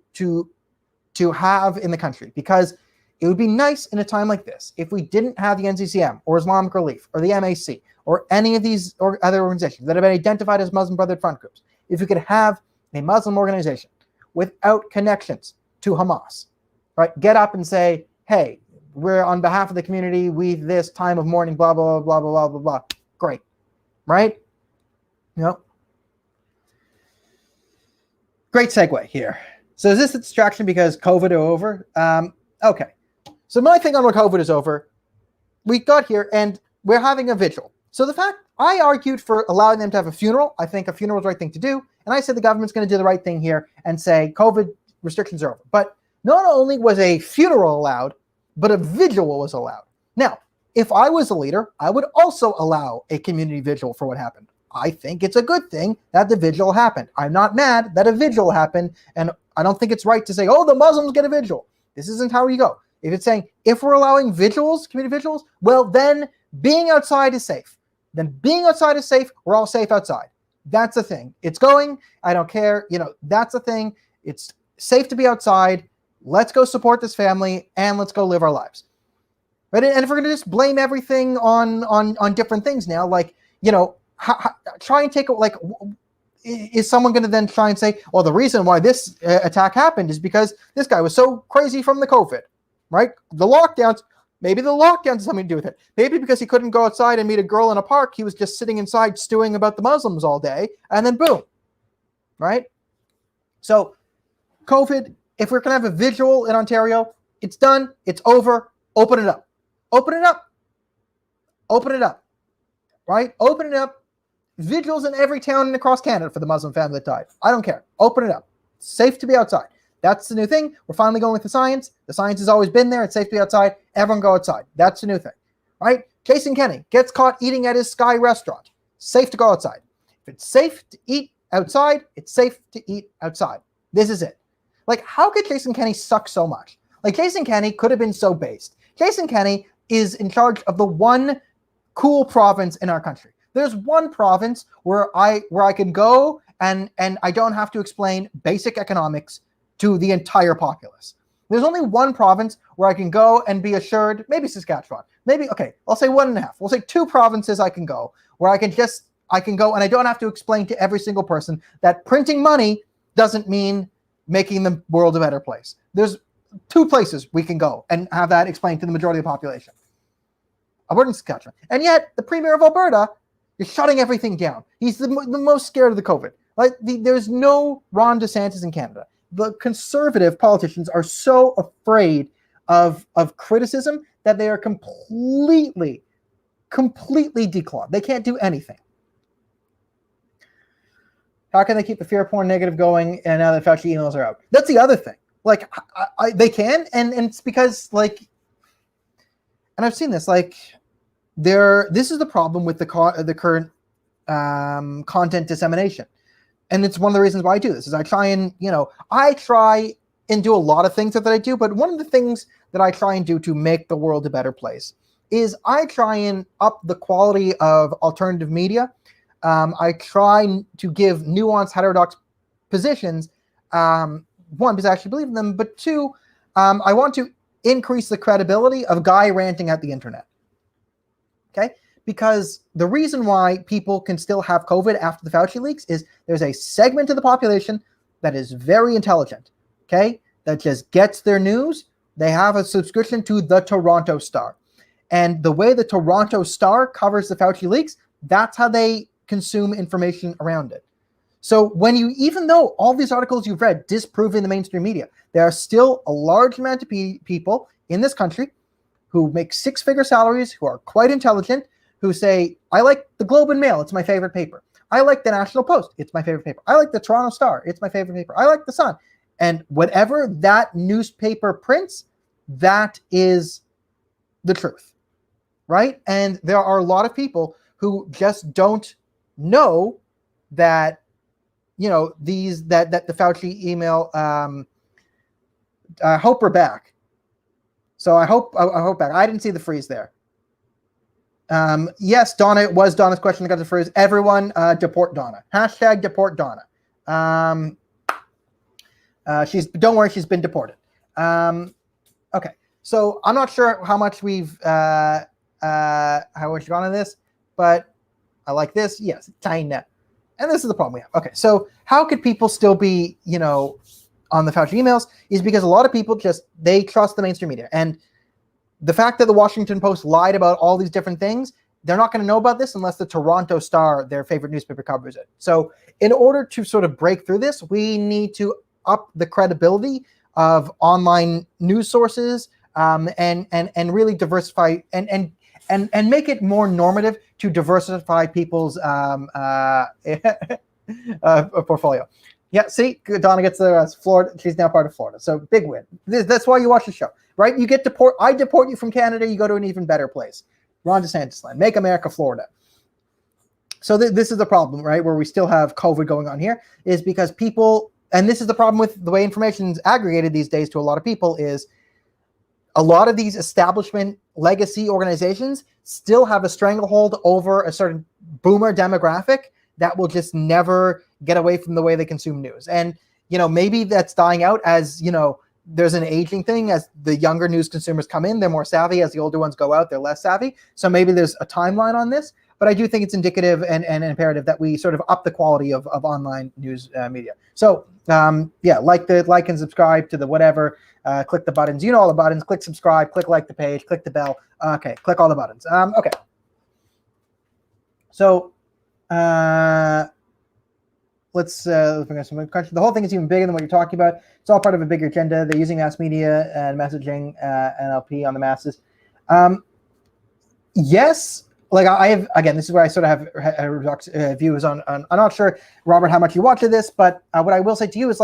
A: have in the country, because it would be nice in a time like this if we didn't have the NCCM or Islamic Relief or the MAC or any of these or other organizations that have been identified as Muslim Brotherhood front groups. If we could have a Muslim organization without connections to Hamas, right? Get up and say, hey, we're on behalf of the community, we this time of mourning, blah, blah, blah, blah, blah, blah, blah. Great, right? Great segue here. So is this a distraction because COVID are over? Okay. So my thing on when COVID is over, we got here and we're having a vigil So the fact I argued for allowing them to have a funeral, I think a funeral is the right thing to do. And I said the government's going to do the right thing here and say COVID restrictions are over. But not only was a funeral allowed, but a vigil was allowed. Now, if I was a leader, I would also allow a community vigil for what happened. I think it's a good thing that the vigil happened. I'm not mad that a vigil happened, and I don't think it's right to say, oh, the Muslims get a vigil. This isn't how you go. If it's saying, if we're allowing vigils, community vigils, well, then being outside is safe. Then being outside is safe. We're all safe outside. That's the thing. It's going. I don't care. That's the thing. It's safe to be outside. Let's go support this family, and let's go live our lives. Right? And if we're going to just blame everything on different things now, like, try and take, like, is someone going to then try and say, well, the reason why this attack happened is because this guy was so crazy from the COVID, right? The lockdowns, maybe the lockdowns has something to do with it. Maybe because he couldn't go outside and meet a girl in a park, he was just sitting inside stewing about the Muslims all day, and then boom, right? So COVID, if we're going to have a vigil in Ontario, it's done, it's over, open it up. Open it up. Open it up. Right? Open it up. Vigils in every town and across Canada for the Muslim family that died. I don't care. Open it up. It's safe to be outside. That's the new thing. We're finally going with the science. The science has always been there. It's safe to be outside. Everyone go outside. That's the new thing. Right? Jason Kenney gets caught eating at his Sky restaurant. Safe to go outside. If it's safe to eat outside, it's safe to eat outside. This is it. Like, how could Jason Kenney suck so much? Like, Jason Kenney could have been so based. Jason Kenney is in charge of the one cool province in our country. There's one province where I can go and I don't have to explain basic economics to the entire populace. There's only one province where I can go and be assured, maybe Saskatchewan, I'll say 1.5. We'll say 2 provinces I can go where I can go and I don't have to explain to every single person that printing money doesn't mean making the world a better place. There's 2 places we can go and have that explained to the majority of the population. Alberta and Saskatchewan. And yet, the Premier of Alberta is shutting everything down. He's the most scared of the COVID. Like, there's no Ron DeSantis in Canada. The conservative politicians are so afraid of criticism that they are completely declawed. They can't do anything. How can they keep the fear porn negative going and now that Fauci emails are out? That's the other thing. Like, they can, and it's because, like, and I've seen this, like, this is the problem with the current content dissemination. And it's one of the reasons why I do this, is I try and do a lot of things that I do, but one of the things that I try and do to make the world a better place is I try and up the quality of alternative media. I try to give nuanced, heterodox positions, one, because I actually believe in them, but 2, I want to increase the credibility of a guy ranting at the internet. Okay? Because the reason why people can still have COVID after the Fauci leaks is there's a segment of the population that is very intelligent, okay? That just gets their news. They have a subscription to the Toronto Star. And the way the Toronto Star covers the Fauci leaks, that's how they consume information around it. So even though all these articles you've read disprove in the mainstream media, there are still a large amount of people in this country who make 6-figure salaries, who are quite intelligent, who say, I like the Globe and Mail, it's my favorite paper. I like the National Post, it's my favorite paper. I like the Toronto Star, it's my favorite paper. I like the Sun. And whatever that newspaper prints, that is the truth, right? And there are a lot of people who just don't know that, that the Fauci email, I hope we're back. So I hope back. I didn't see the freeze there. Yes, Donna, it was Donna's question that got the freeze. Everyone, deport Donna. Hashtag deport Donna. Don't worry, she's been deported. Okay, so I'm not sure how much we've gone on this, but I like this. Yes, China. And this is the problem we have. Okay, so how could people still be, on the Fauci emails is because a lot of people they trust the mainstream media. And the fact that the Washington Post lied about all these different things, they're not going to know about this unless the Toronto Star, their favorite newspaper, covers it. So in order to sort of break through this, we need to up the credibility of online news sources and really diversify and and make it more normative to diversify people's portfolio. Yeah, see, Donna gets the Florida. She's now part of Florida, so big win. That's why you watch the show, right? You get deport. I deport you from Canada. You go to an even better place. Ron DeSantis land. Make America Florida. So this is the problem, right? Where we still have COVID going on here is because people, and this is the problem with the way information is aggregated these days to a lot of people, is a lot of these establishment legacy organizations still have a stranglehold over a certain boomer demographic that will just never get away from the way they consume news. And, maybe that's dying out as, there's an aging thing. As the younger news consumers come in, they're more savvy. As the older ones go out, they're less savvy. So maybe there's a timeline on this. But I do think it's indicative and imperative that we sort of up the quality of online news media. So, like and subscribe to the whatever. Click the buttons. All the buttons. Click subscribe. Click like the page. Click the bell. Okay, click all the buttons. Okay. So, let's bring up some questions. The whole thing is even bigger than what you're talking about. It's all part of a bigger agenda. They're using mass media and messaging NLP on the masses. Yes. Like I have, again, this is where I sort of have views on. I'm not sure, Robert, how much you watch of this, but what I will say to you is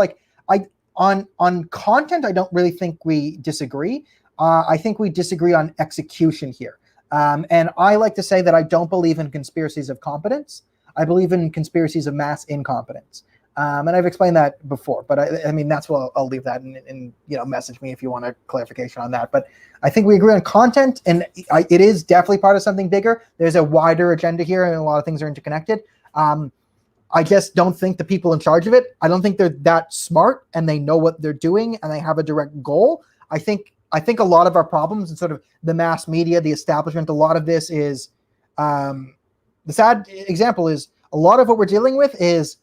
A: on content, I don't really think we disagree. I think we disagree on execution here. And I like to say that I don't believe in conspiracies of competence. I believe in conspiracies of mass incompetence. And I've explained that before, but I mean, that's what I'll leave that and message me if you want a clarification on that. But I think we agree on content, and it is definitely part of something bigger. There's a wider agenda here, and a lot of things are interconnected. I just don't think the people in charge of it, I don't think they're that smart and they know what they're doing and they have a direct goal. I think a lot of our problems and sort of the mass media, the establishment, a lot of this is, the sad example is a lot of what we're dealing with is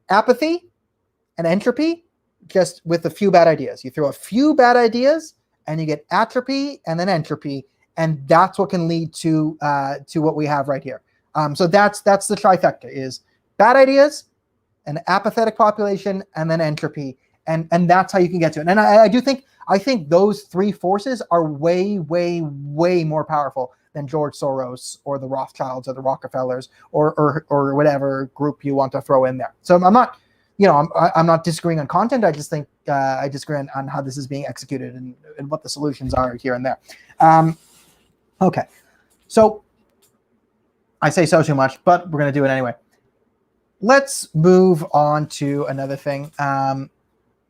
A: apathy and entropy, just with a few bad ideas. You throw a few bad ideas and you get atrophy and then entropy, and that's what can lead to what we have right here. So that's the trifecta: is bad ideas, an apathetic population, and then entropy, and that's how you can get to it. And I think those three forces are way, way, way more powerful than George Soros or the Rothschilds or the Rockefellers or whatever group you want to throw in there. So I'm not, I'm not disagreeing on content. I just think I disagree on how this is being executed and what the solutions are here and there. Okay, so I say so too much, but we're going to do it anyway. Let's move on to another thing.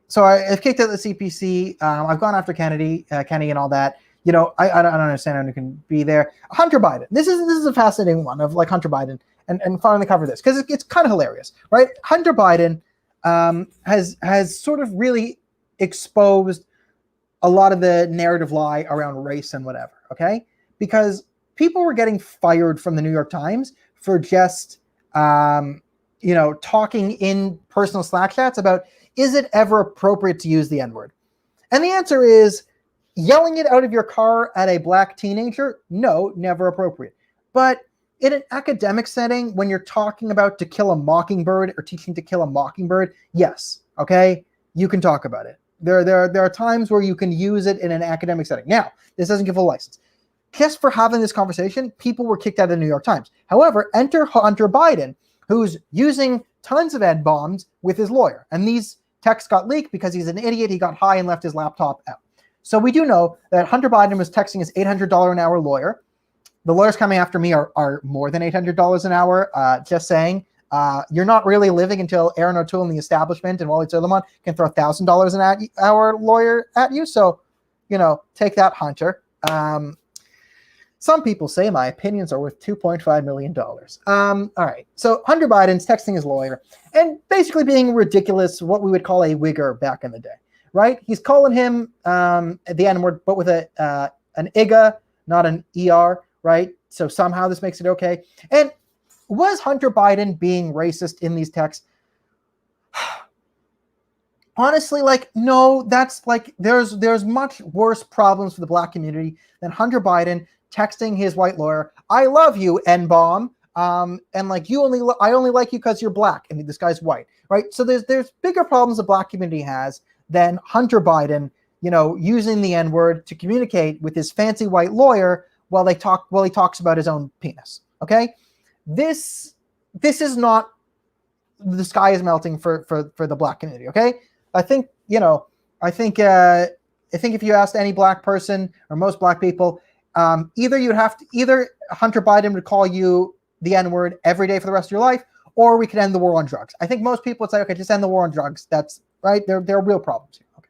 A: So I've kicked out the CPC. I've gone after Kennedy and all that. I don't understand how you can be there. Hunter Biden. This is a fascinating one of Hunter Biden and finally cover this because it's kind of hilarious, right? Hunter Biden has sort of really exposed a lot of the narrative lie around race and whatever, okay? Because people were getting fired from the New York Times for just talking in personal Slack chats about, is it ever appropriate to use the N-word? And the answer is, yelling it out of your car at a black teenager? No, never appropriate. But in an academic setting, when you're talking about To Kill a Mockingbird or teaching To Kill a Mockingbird, yes, okay, you can talk about it. There are times where you can use it in an academic setting. Now, this doesn't give a license. Just for having this conversation, people were kicked out of the New York Times. However, enter Hunter Biden, who's using tons of N-bombs with his lawyer. And these texts got leaked because he's an idiot. He got high and left his laptop out. So we do know that Hunter Biden was texting his $800 an hour lawyer. The lawyers coming after me are more than $800 an hour. Just saying, you're not really living until Aaron O'Toole and the establishment and Wally Solomon can throw $1,000 an hour lawyer at you. So, take that, Hunter. Some people say my opinions are worth $2.5 million. All right. So Hunter Biden's texting his lawyer and basically being ridiculous, what we would call a wigger back in the day. Right? He's calling him the N-word, but with an IGA, not an ER, right? So somehow this makes it okay. And was Hunter Biden being racist in these texts? Honestly, no, that's there's much worse problems for the black community than Hunter Biden texting his white lawyer, I love you, N-bomb. And I only like you because you're black. And this guy's white, right? So there's bigger problems the black community has than Hunter Biden, using the N-word to communicate with his fancy white lawyer while he talks about his own penis. Okay, this is not the sky is melting for the black community. Okay, I think if you asked any black person or most black people, either Hunter Biden would call you the N-word every day for the rest of your life, or we could end the war on drugs. I think most people would say, okay, just end the war on drugs. That's right. There are real problems here. Okay.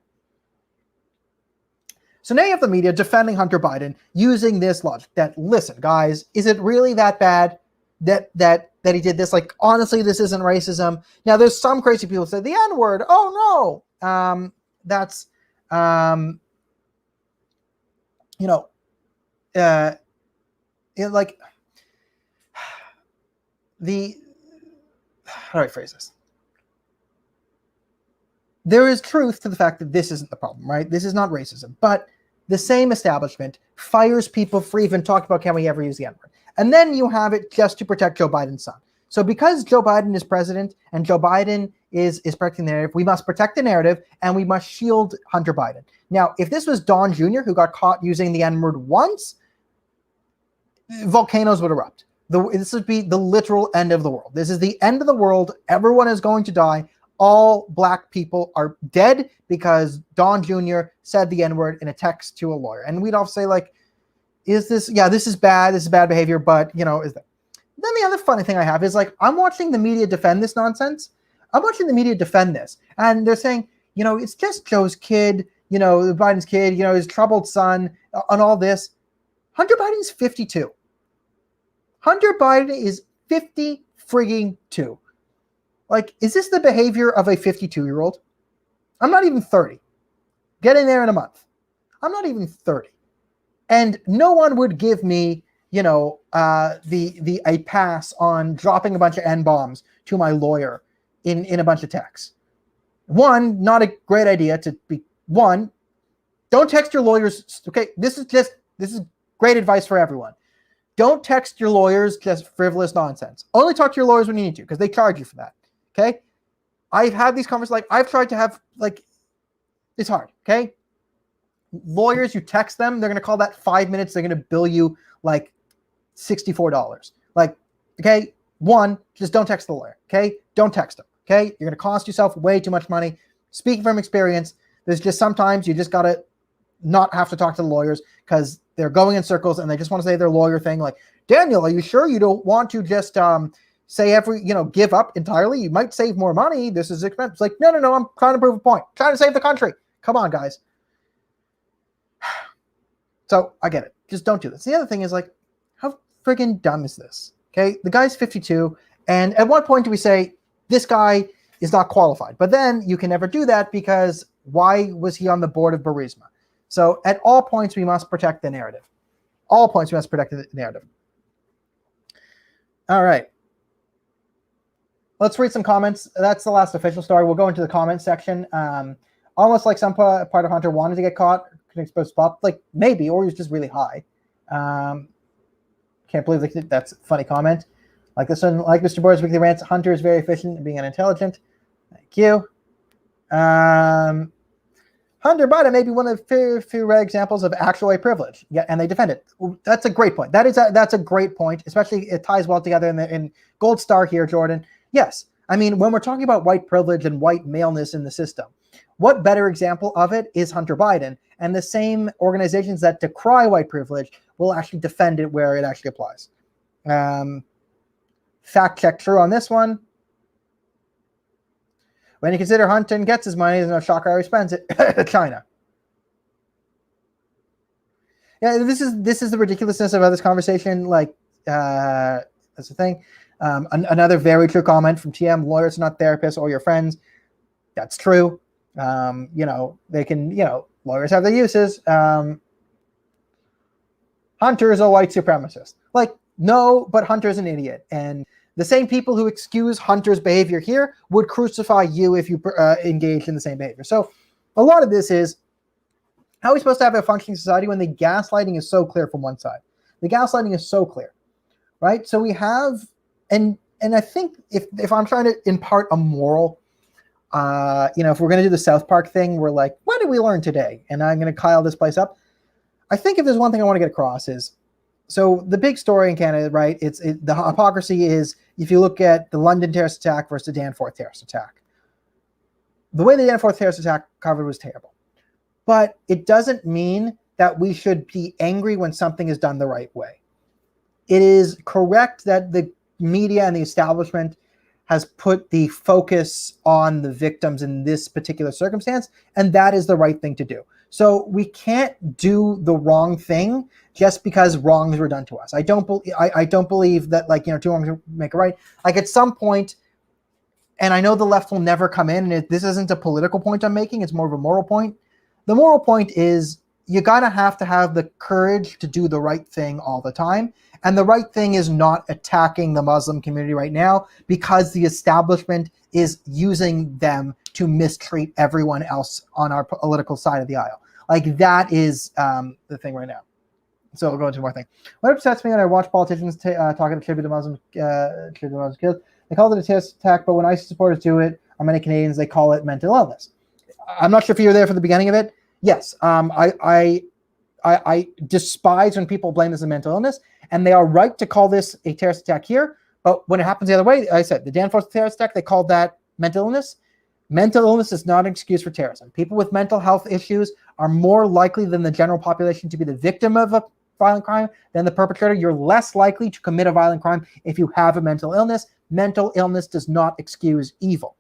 A: So now you have the media defending Hunter Biden using this logic that, listen, guys, is it really that bad that he did this? Like, honestly, this isn't racism. Now, there's some crazy people who say the N-word. Oh no, that's like how do I phrase this? There is truth to the fact that this isn't the problem, right? This is not racism, but the same establishment fires people for even talking about can we ever use the N-word. And then you have it just to protect Joe Biden's son. So because Joe Biden is president and Joe Biden is protecting the narrative, we must protect the narrative and we must shield Hunter Biden. Now, if this was Don Jr. who got caught using the N-word once, volcanoes would erupt. This would be the literal end of the world. This is the end of the world. Everyone is going to die. All black people are dead because Don Jr. said the N-word in a text to a lawyer. And we'd all say, like, this is bad. This is bad behavior, but, is that? Then the other funny thing I have is, like, I'm watching the media defend this nonsense. I'm watching the media defend this. And they're saying, it's just Joe's kid, Biden's kid, his troubled son, and all this. Hunter Biden's 52. Hunter Biden is 50 frigging 2. Like, is this the behavior of a 52-year-old? I'm not even 30. Getting there in a month. I'm not even 30. And no one would give me, a pass on dropping a bunch of N-bombs to my lawyer in a bunch of texts. One, not a great idea don't text your lawyers. Okay, this is great advice for everyone. Don't text your lawyers just frivolous nonsense. Only talk to your lawyers when you need to, because they charge you for that. Okay? I've had these conversations, like, I've tried to have, like, it's hard, okay? Lawyers, you text them, they're going to call that 5 minutes, they're going to bill you, like, $64. Like, okay? One, just don't text the lawyer, okay? Don't text them, okay? You're going to cost yourself way too much money. Speaking from experience, there's just sometimes you just got to not have to talk to the lawyers because they're going in circles and they just want to say their lawyer thing. Like, Daniel, are you sure you don't want to just say give up entirely? You might save more money. This is expensive. It's like, no, I'm trying to prove a point. I'm trying to save the country. Come on, guys. So I get it. Just don't do this. The other thing is, like, how friggin' dumb is this? Okay, the guy's 52, and at what point do we say this guy is not qualified? But then you can never do that because why was he on the board of Burisma? So at all points, we must protect the narrative. All points, we must protect the narrative. All right. Let's read some comments. That's the last official story. We'll go into the comments section. Almost like some part of Hunter wanted to get caught, couldn't expose spot, like maybe, or he was just really high. Can't believe that's a funny comment. Like this one, like Mr. Boy's weekly rants, Hunter is very efficient at being unintelligent. Thank you. Hunter Biden may be one of the few rare examples of actual white privilege. Yeah, and they defend it. That's a great point. That's a great point, especially it ties well together in Gold Star here, Jordan. Yes, I mean, when we're talking about white privilege and white maleness in the system, what better example of it is Hunter Biden? And the same organizations that decry white privilege will actually defend it where it actually applies. Fact check true on this one. When you consider Hunter gets his money, there's no shocker how he spends it. China. Yeah, this is the ridiculousness of this conversation. Like, that's the thing. Another very true comment from TM: lawyers are not therapists or your friends. That's true. They can, lawyers have their uses. Hunter is a white supremacist. Like, no, but Hunter's an idiot. And the same people who excuse Hunter's behavior here would crucify you if you engage in the same behavior. So a lot of this is, how are we supposed to have a functioning society when the gaslighting is so clear from one side? The gaslighting is so clear, right? So we have, and I think if I'm trying to impart a moral, if we're going to do the South Park thing, we're like, what did we learn today? And I'm going to Kyle this place up. I think if there's one thing I want to get across is So the big story in Canada, right? The hypocrisy is, if you look at the London terrorist attack versus the Danforth terrorist attack, the way the Danforth terrorist attack covered was terrible. But it doesn't mean that we should be angry when something is done the right way. It is correct that the media and the establishment has put the focus on the victims in this particular circumstance, and that is the right thing to do. So we can't do the wrong thing just because wrongs were done to us. I don't believe that, like, two wrongs make a right. Like, at some point, and I know the left will never come in, and this isn't a political point I'm making, it's more of a moral point. The moral point is, you gotta have to have the courage to do the right thing all the time. And the right thing is not attacking the Muslim community right now, because the establishment is using them to mistreat everyone else on our political side of the aisle. Like, that is the thing right now. So we'll go into more thing. What upsets me when I watch politicians talking to tribute to Muslims killed, they call it a terrorist attack, but when ISIS supporters do it, or many Canadians, they call it mental illness. I'm not sure if you were there for the beginning of it. Yes, I despise when people blame this as mental illness, and they are right to call this a terrorist attack here. But when it happens the other way, I said the Danforth terrorist attack, they called that mental illness. Mental illness is not an excuse for terrorism. People with mental health issues are more likely than the general population to be the victim of a violent crime than the perpetrator. You're less likely to commit a violent crime if you have a mental illness. Mental illness does not excuse evil.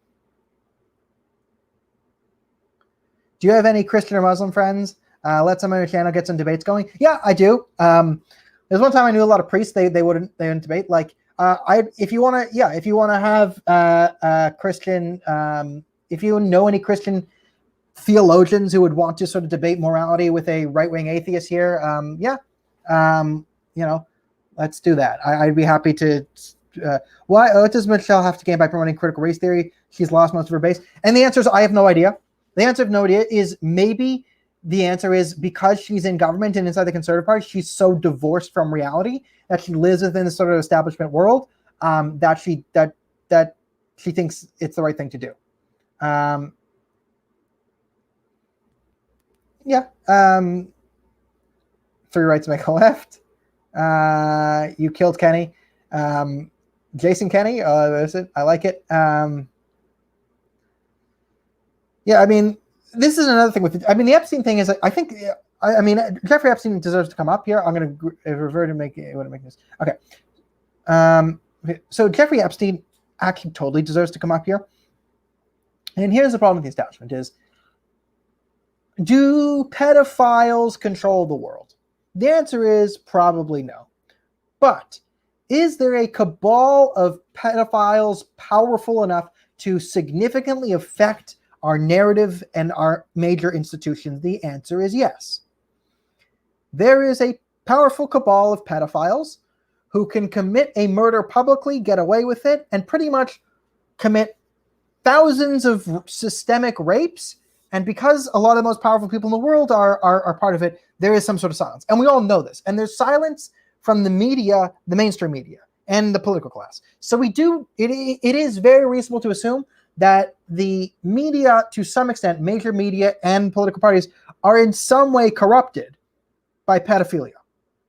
A: Do you have any Christian or Muslim friends? Let some on your channel get some debates going. Yeah, I do. There's one time I knew a lot of priests. They wouldn't debate. Like, if you want to have Christian, if you know any Christian theologians who would want to sort of debate morality with a right-wing atheist here, let's do that. I'd be happy to. What does Michelle have to gain by promoting critical race theory? She's lost most of her base. And the answer is, I have no idea. The answer of no idea is, maybe the answer is because she's in government and inside the Conservative Party, she's so divorced from reality that she lives within this sort of establishment world that she thinks it's the right thing to do. Free rights make a left. You killed Kenny. Jason Kenny. That's it. I like it. This is another thing with it. The Epstein thing is, I think, Jeffrey Epstein deserves to come up here. I'm going to revert and make this. Okay. So Jeffrey Epstein actually totally deserves to come up here. And here's the problem with the establishment is, do pedophiles control the world? The answer is probably no. But is there a cabal of pedophiles powerful enough to significantly affect our narrative and our major institutions? The answer is yes. There is a powerful cabal of pedophiles who can commit a murder publicly, get away with it, and pretty much commit thousands of systemic rapes. And because a lot of the most powerful people in the world are part of it, there is some sort of silence. And we all know this. And there's silence from the media, the mainstream media, and the political class. So it is very reasonable to assume that the media, to some extent, major media and political parties, are in some way corrupted by pedophilia.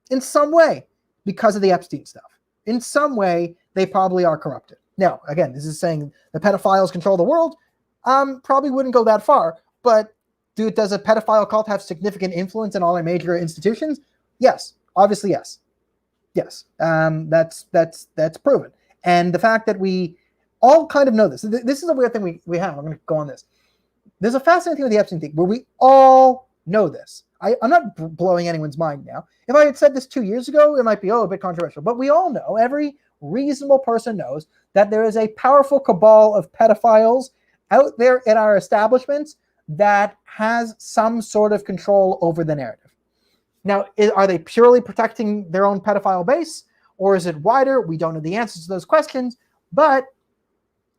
A: In some way, because of the Epstein stuff. In some way, they probably are corrupted. Now, again, this is saying the pedophiles control the world. Probably wouldn't go that far, but does a pedophile cult have significant influence in all our major institutions? Yes, obviously yes. Yes, that's proven. And the fact that we all kind of know this. This is a weird thing we have. I'm going to go on this. There's a fascinating thing with the Epstein thing where we all know this. I'm not blowing anyone's mind now. If I had said this 2 years ago, it might be, a bit controversial. But we all know, every reasonable person knows, that there is a powerful cabal of pedophiles out there in our establishments that has some sort of control over the narrative. Now, are they purely protecting their own pedophile base, or is it wider? We don't know the answers to those questions, but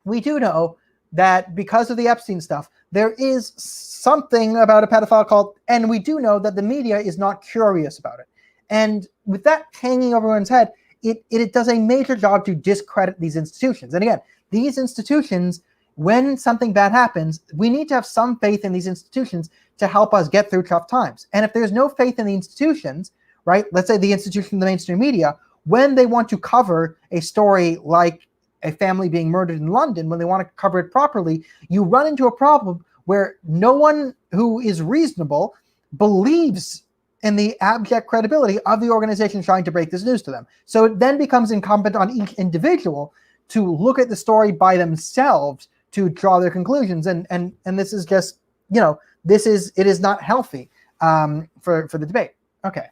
A: we do know that because of the Epstein stuff, there is something about a pedophile cult, and we do know that the media is not curious about it. And with that hanging over everyone's head, it does a major job to discredit these institutions. And again, these institutions, when something bad happens, we need to have some faith in these institutions to help us get through tough times. And if there's no faith in the institutions, right? Let's say the institution of the mainstream media, when they want to cover a story like a family being murdered in London, when they want to cover it properly, you run into a problem where no one who is reasonable believes in the abject credibility of the organization trying to break this news to them. So it then becomes incumbent on each individual to look at the story by themselves to draw their conclusions. And this is just, it is not healthy for the debate. Okay.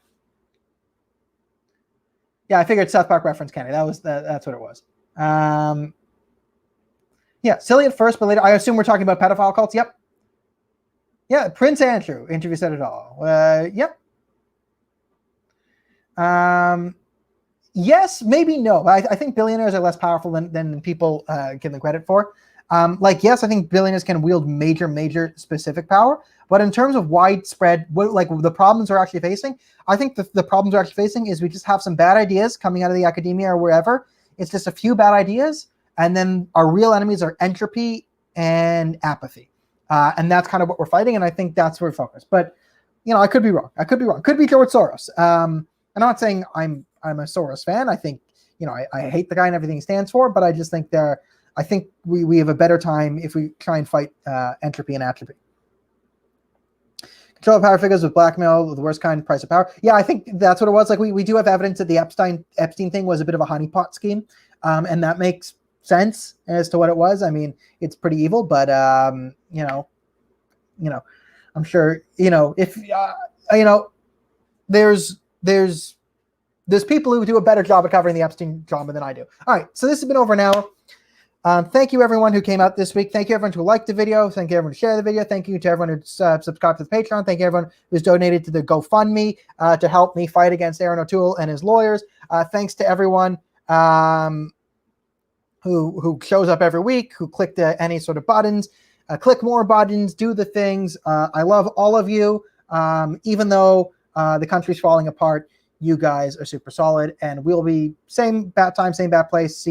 A: Yeah, I figured South Park reference, Kenny. That's what it was. Yeah, silly at first, but later, I assume we're talking about pedophile cults. Yep. Yeah, Prince Andrew interview said it all. Yep. Yes, maybe no. I think billionaires are less powerful than people give them credit for. Yes, I think billionaires can wield major specific power, but in terms of widespread, the problems we're actually facing, I think the problems we're actually facing is we just have some bad ideas coming out of the academia or wherever. It's just a few bad ideas, and then our real enemies are entropy and apathy, and that's kind of what we're fighting. And I think that's where we focus. But I could be wrong. Could be George Soros. I'm not saying I'm a Soros fan. I think I hate the guy and everything he stands for, but I just think I think we have a better time if we try and fight entropy and atrophy. Control of power figures with blackmail, the worst kind, price of power. Yeah, I think that's what it was. Like we do have evidence that the Epstein thing was a bit of a honeypot scheme, and that makes sense as to what it was. I mean, it's pretty evil, but I'm sure if there's people who do a better job at covering the Epstein drama than I do. All right, so this has been over an hour. Thank you everyone who came out this week. Thank you everyone who liked the video. Thank you everyone who shared the video. Thank you to everyone who subscribed to the Patreon. Thank you everyone who's donated to the GoFundMe to help me fight against Aaron O'Toole and his lawyers. Thanks to everyone who shows up every week, who clicked any sort of buttons. Click more buttons, do the things. I love all of you. Even though the country's falling apart, you guys are super solid. And we'll be same bat time, same bat place. See you.